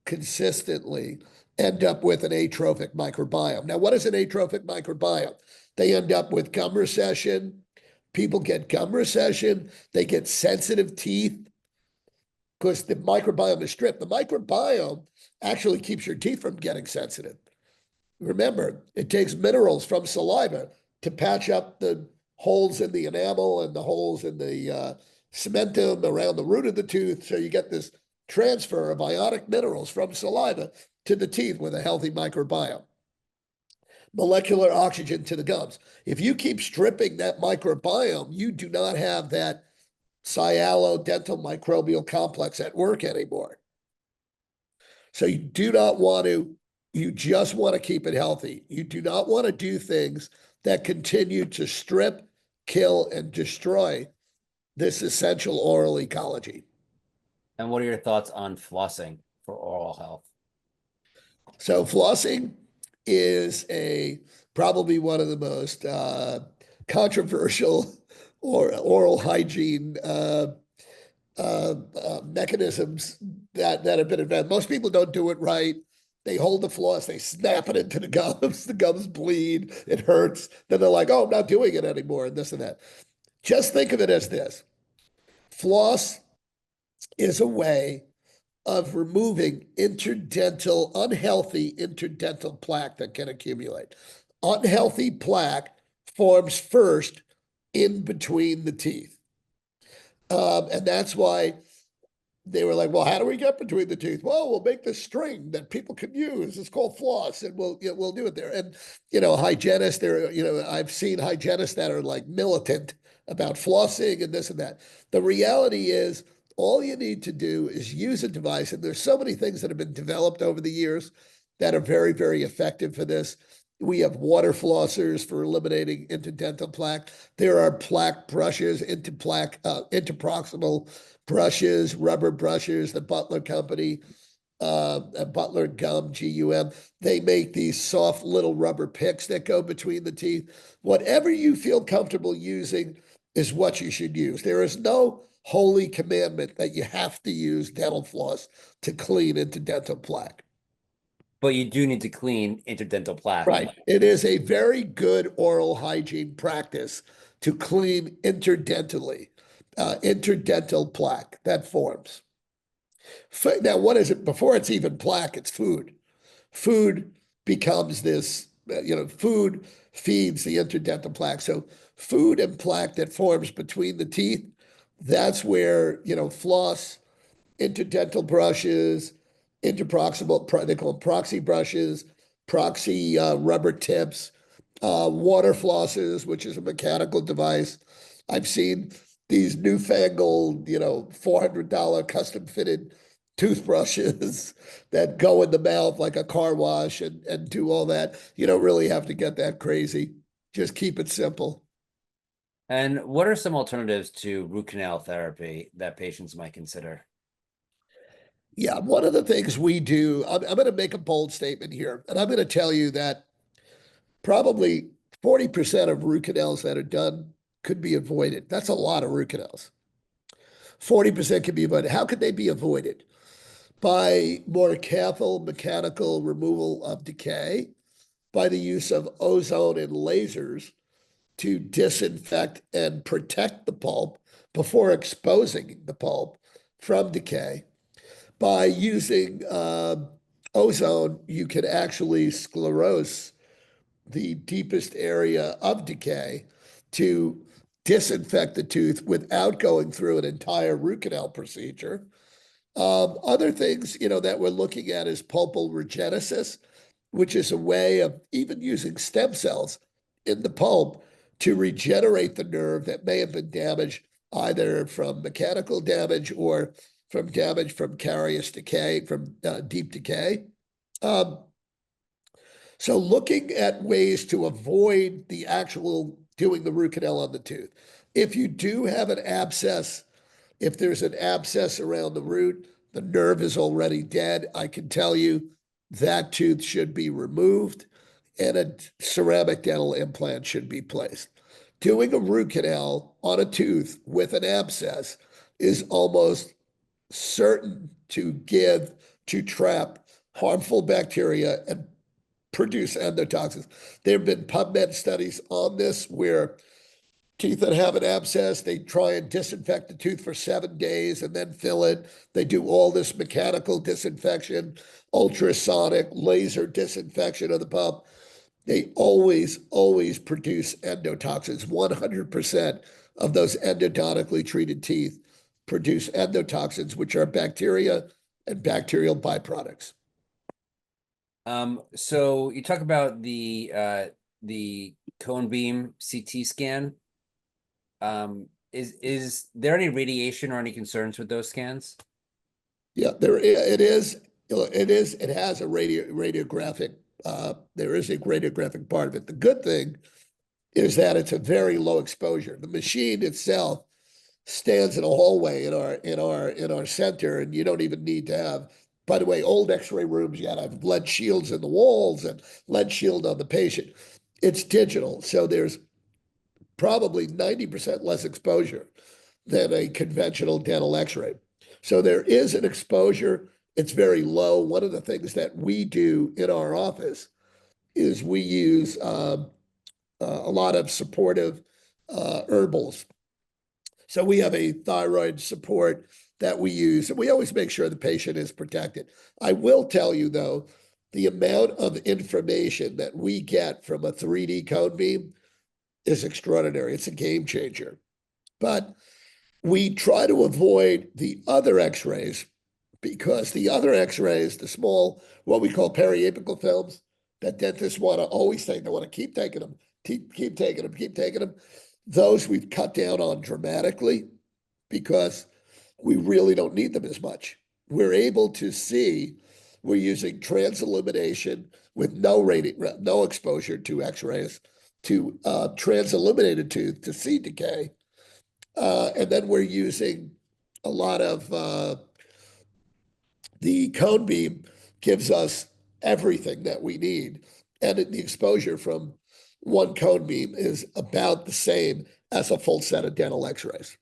consistently end up with an atrophic microbiome. Now, what is an atrophic microbiome? They end up with gum recession. People get gum recession. They get sensitive teeth because the microbiome is stripped. The microbiome actually keeps your teeth from getting sensitive. Remember, it takes minerals from saliva to patch up the holes in the enamel and the holes in the cementum around the root of the tooth. So you get this transfer of ionic minerals from saliva to the teeth with a healthy microbiome. Molecular oxygen to the gums. If you keep stripping that microbiome, you do not have that sialodental microbial complex at work anymore. So you do not want to, you just want to keep it healthy. You do not want to do things that continue to strip, kill, and destroy this essential oral ecology. and what are your thoughts on flossing for oral health? So flossing is probably one of the most controversial or oral hygiene mechanisms that have been invented. Most people don't do it right. They hold the floss, they snap it into the gums, the gums bleed, it hurts. Then they're like, oh, I'm not doing it anymore, and this and that. Just think of it as this. Floss is a way of removing unhealthy interdental plaque that can accumulate. Unhealthy plaque forms first in between the teeth. And that's why they were like, well, how do we get between the teeth? Well, we'll make this string that people can use. It's called floss, and we'll do it there. And hygienists, I've seen hygienists that are like militant about flossing and this and that. The reality is, all you need to do is use a device, and there's so many things that have been developed over the years that are very, very effective for this. We have water flossers for eliminating interdental plaque. There are plaque brushes, interproximal brushes, rubber brushes, the Butler Company, Butler Gum, GUM. They make these soft little rubber picks that go between the teeth. Whatever you feel comfortable using is what you should use. There is no holy commandment that you have to use dental floss to clean interdental plaque. But you do need to clean interdental plaque. Right. It is a very good oral hygiene practice to clean interdentally, interdental plaque that forms. Now, what is it? Before it's even plaque, it's food. Food becomes this food feeds the interdental plaque. So food and plaque that forms between the teeth, that's where, floss, interdental brushes, interproximal, they call them proxy brushes, proxy rubber tips, water flossers, which is a mechanical device. I've seen these newfangled, $400 custom fitted toothbrushes that go in the mouth like a car wash and do all that. You don't really have to get that crazy. Just keep it simple. And what are some alternatives to root canal therapy that patients might consider? Yeah, one of the things we do, I'm going to make a bold statement here, and I'm going to tell you that probably 40% of root canals that are done could be avoided. That's a lot of root canals. 40% can be avoided. How could they be avoided? By more careful mechanical removal of decay, by the use of ozone and lasers to disinfect and protect the pulp before exposing the pulp from decay. By using ozone, you can actually sclerose the deepest area of decay to disinfect the tooth without going through an entire root canal procedure. Other things, that we're looking at is pulpal regenesis, which is a way of even using stem cells in the pulp to regenerate the nerve that may have been damaged either from mechanical damage or from damage from carious decay, from deep decay. Um, so looking at ways to avoid the actual doing the root canal on the tooth. If you do have an abscess, if there's an abscess around the root, the nerve is already dead. I can tell you that tooth should be removed and a ceramic dental implant should be placed. Doing a root canal on a tooth with an abscess is almost certain to trap harmful bacteria and produce endotoxins. There have been PubMed studies on this where teeth that have an abscess, they try and disinfect the tooth for 7 days and then fill it. They do all this mechanical disinfection, ultrasonic, laser disinfection of the pulp. They always produce endotoxins. 100% of those endodontically treated teeth produce endotoxins, which are bacteria and bacterial byproducts. So you talk about the cone beam CT scan. Is there any radiation or any concerns with those scans? Yeah, it is. It has a radiographic. There is a radiographic part of it. The good thing is that it's a very low exposure. The machine itself stands in a hallway in our center, and you don't even need to have. By the way, old X-ray rooms, you got to have lead shields in the walls and lead shield on the patient. It's digital, so there's probably 90% less exposure than a conventional dental X-ray. So there is an exposure. It's very low. One of the things that we do in our office is we use a lot of supportive herbals. So we have a thyroid support that we use, and we always make sure the patient is protected. I will tell you, though, the amount of information that we get from a 3D cone beam is extraordinary. It's a game changer. But we try to avoid the other x-rays because the other x-rays, the small, what we call periapical films, that dentists want to always take, they want to keep taking them, keep taking them, keep taking them. Those we've cut down on dramatically because we really don't need them as much. We're able to see, we're using transillumination with no exposure to x-rays to transilluminated tooth to see decay. And then we're using a lot of the cone beam gives us everything that we need. And the exposure from one cone beam is about the same as a full set of dental x-rays.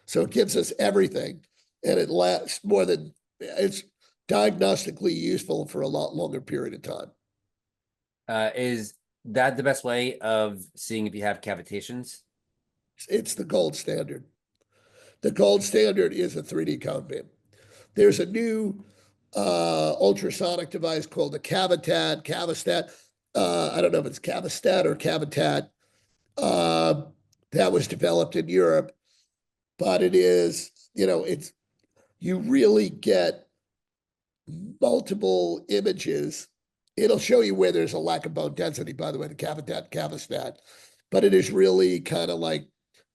So it gives us everything and it lasts more than, it's diagnostically useful for a lot longer period of time. Is that the best way of seeing if you have cavitations? It's the gold standard. The gold standard is a 3D cone beam. There's a new ultrasonic device called the Cavitat, Cavistat. I don't know if it's Cavestat or Cavitat, uh, that was developed in Europe, but it is, it's you really get multiple images. It'll show you where there's a lack of bone density, by the way, the Cavitat, Cavestat, but it is really kind of like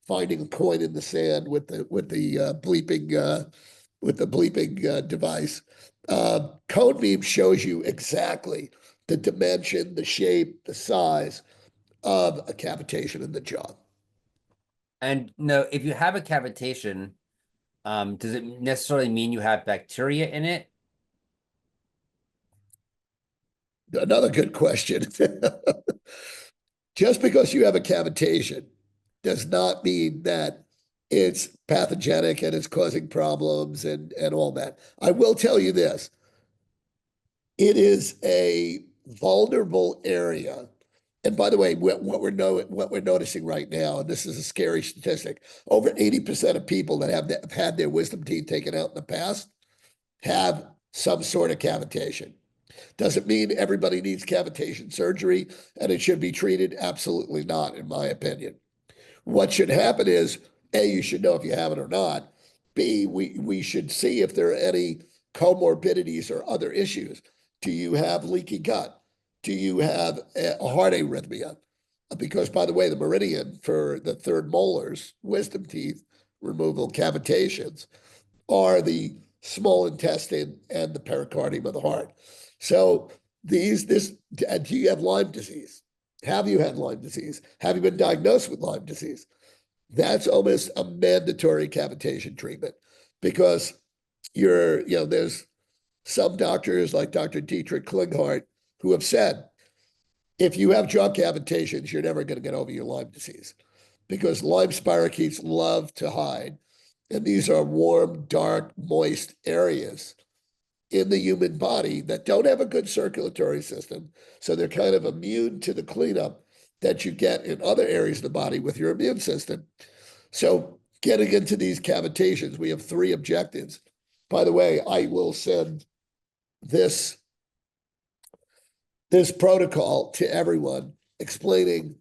finding a coin in the sand with the bleeping device. Cone beam shows you exactly the dimension, the shape, the size of a cavitation in the jaw. And no, if you have a cavitation, does it necessarily mean you have bacteria in it? Another good question. Just because you have a cavitation does not mean that it's pathogenic and it's causing problems and all that. I will tell you this. It is a vulnerable area. And by the way, what we're noticing right now, and this is a scary statistic, over 80% of people that have had their wisdom teeth taken out in the past have some sort of cavitation. Does it mean everybody needs cavitation surgery and it should be treated? Absolutely not, in my opinion. What should happen is, A, you should know if you have it or not. B, we should see if there are any comorbidities or other issues. Do you have leaky gut? Do you have a heart arrhythmia? Because, by the way, the meridian for the third molars, wisdom teeth removal, cavitations, are the small intestine and the pericardium of the heart. So do you have Lyme disease? Have you had Lyme disease? Have you been diagnosed with Lyme disease? That's almost a mandatory cavitation treatment because there's some doctors like Dr. Dietrich Klinghardt who have said, if you have jaw cavitations, you're never going to get over your Lyme disease because Lyme spirochetes love to hide. And these are warm, dark, moist areas in the human body that don't have a good circulatory system. So they're kind of immune to the cleanup that you get in other areas of the body with your immune system. So getting into these cavitations, we have three objectives. By the way, I will send this this protocol to everyone explaining,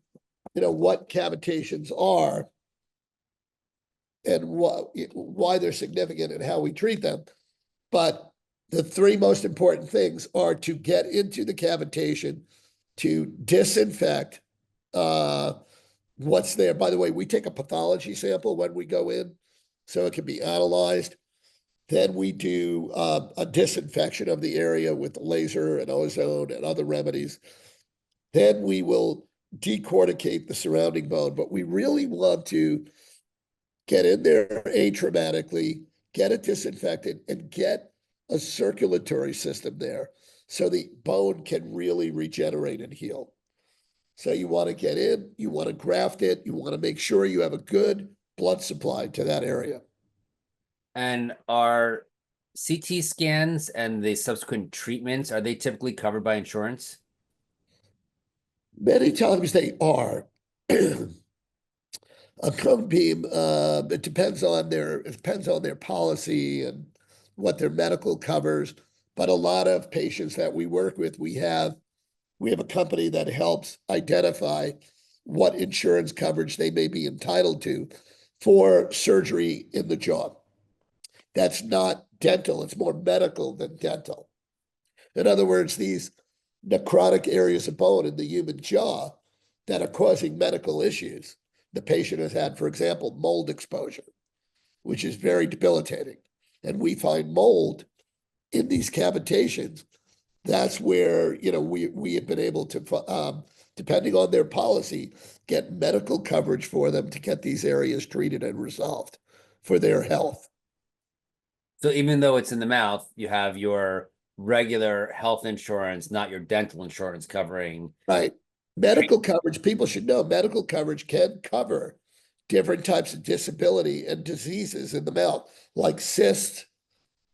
what cavitations are and why they're significant and how we treat them. But the three most important things are to get into the cavitation, to disinfect what's there. By the way, we take a pathology sample when we go in, so it can be analyzed. Then we do a disinfection of the area with laser and ozone and other remedies. Then we will decorticate the surrounding bone. But we really want to get in there atraumatically, get it disinfected, and get a circulatory system there so the bone can really regenerate and heal. So you want to get in, you want to graft it, you want to make sure you have a good blood supply to that area. And are CT scans and the subsequent treatments, are they typically covered by insurance? Many times they are. A cone beam, it depends on their policy and what their medical covers. But a lot of patients that we work with, we have a company that helps identify what insurance coverage they may be entitled to for surgery in the jaw. That's not dental, it's more medical than dental. In other words, these necrotic areas of bone in the human jaw that are causing medical issues. The patient has had, for example, mold exposure, which is very debilitating. And we find mold in these cavitations. That's where, we have been able to, depending on their policy, get medical coverage for them to get these areas treated and resolved for their health. So even though it's in the mouth, you have your regular health insurance, not your dental insurance covering. Right. Medical coverage, people should know medical coverage can cover different types of disability and diseases in the mouth, like cysts,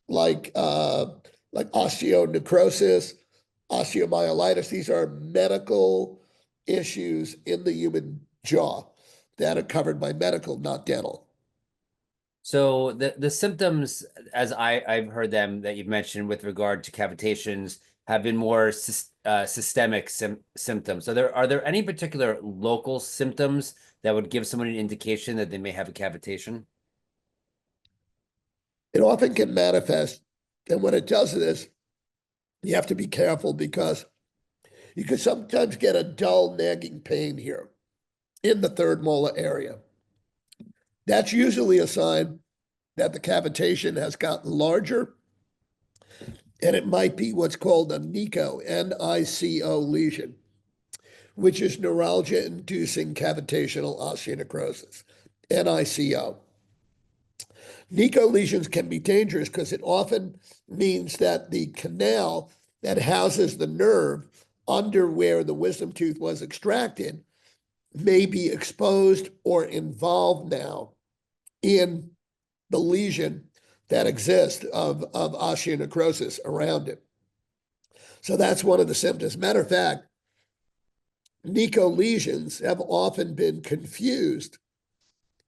like osteonecrosis, osteomyelitis. These are medical issues in the human jaw that are covered by medical, not dental. So the symptoms, as I've heard them that you've mentioned with regard to cavitations, have been more systemic symptoms. Are there any particular local symptoms that would give someone an indication that they may have a cavitation? It often can manifest, and when it does this, you have to be careful because you can sometimes get a dull, nagging pain here in the third molar area. That's usually a sign that the cavitation has gotten larger, and it might be what's called a NICO, N-I-C-O lesion, which is neuralgia-inducing cavitational osteonecrosis, NICO. NICO lesions can be dangerous because it often means that the canal that houses the nerve under where the wisdom tooth was extracted may be exposed or involved now in the lesion that exists of osteonecrosis around it. So that's one of the symptoms. Matter of fact, NICO lesions have often been confused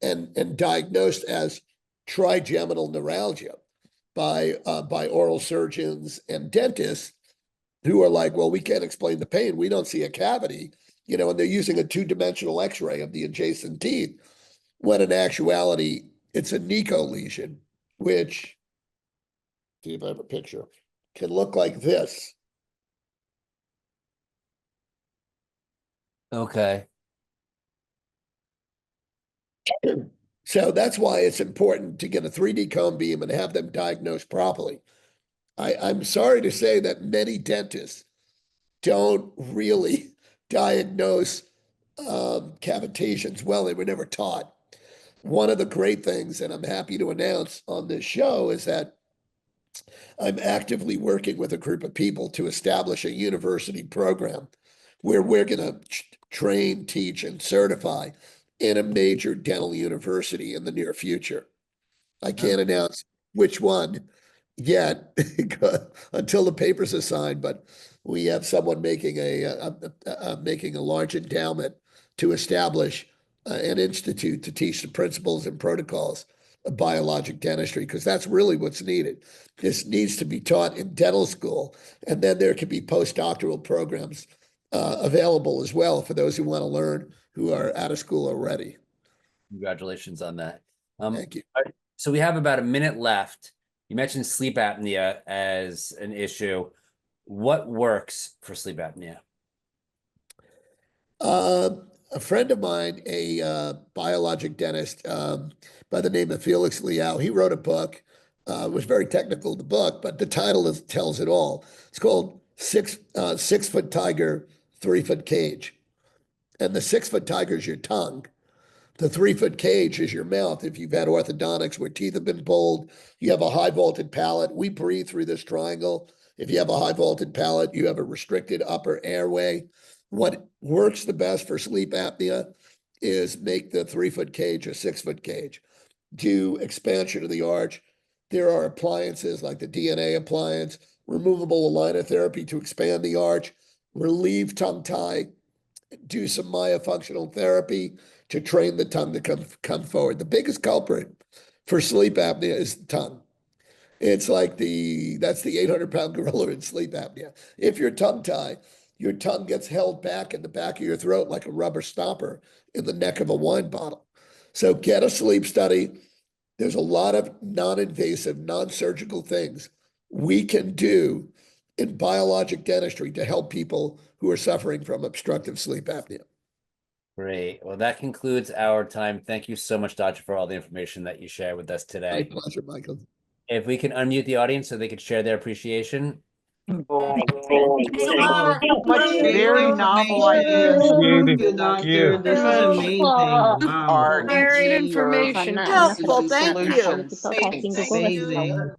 and diagnosed as trigeminal neuralgia by oral surgeons and dentists who are like, well, we can't explain the pain. We don't see a cavity, and they're using a two-dimensional x-ray of the adjacent teeth, when in actuality, it's a NICO lesion, which, see if I have a picture, can look like this. Okay. So that's why it's important to get a 3D cone beam and have them diagnosed properly. I'm sorry to say that many dentists don't really diagnose cavitations well. They were never taught. One of the great things, and I'm happy to announce on this show, is that I'm actively working with a group of people to establish a university program where we're going to train, teach, and certify in a major dental university in the near future. I can't announce which one yet until the papers are signed, but we have someone making making a large endowment to establish an institute to teach the principles and protocols of biologic dentistry, because that's really what's needed. This needs to be taught in dental school, and then there can be postdoctoral programs available as well for those who want to learn, who are out of school already. Congratulations on that. Thank you. So we have about a minute left. You mentioned sleep apnea as an issue. What works for sleep apnea? A friend of mine, a biologic dentist by the name of Felix Liao, he wrote a book. It was very technical, the book, but the title tells it all. It's called 6 Foot Tiger, 3 Foot Cage. And the 6 foot tiger is your tongue. The 3 foot cage is your mouth. If you've had orthodontics where teeth have been pulled, you have a high vaulted palate. We breathe through this triangle. If you have a high vaulted palate, you have a restricted upper airway. What works the best for sleep apnea is make the 3 foot cage a 6 foot cage. Do expansion of the arch. There are appliances like the DNA appliance, removable aligner therapy to expand the arch, relieve tongue tie, do some myofunctional therapy to train the tongue to come forward. The biggest culprit for sleep apnea is the tongue. It's like that's the 800-pound gorilla in sleep apnea. If you're tongue tied, your tongue gets held back in the back of your throat like a rubber stopper in the neck of a wine bottle. So get a sleep study. There's a lot of non-invasive, non-surgical things we can do in biologic dentistry to help people who are suffering from obstructive sleep apnea. Great. Well, that concludes our time. Thank you so much, Doctor, for all the information that you shared with us My today. pleasure, Michael. If we can unmute the audience so they could share their appreciation. Thank you so much. Very novel ideas. Thank Thank you, doctor. you. This is amazing. Wow. Varied EEG or information. solutions. Thank you. Amazing.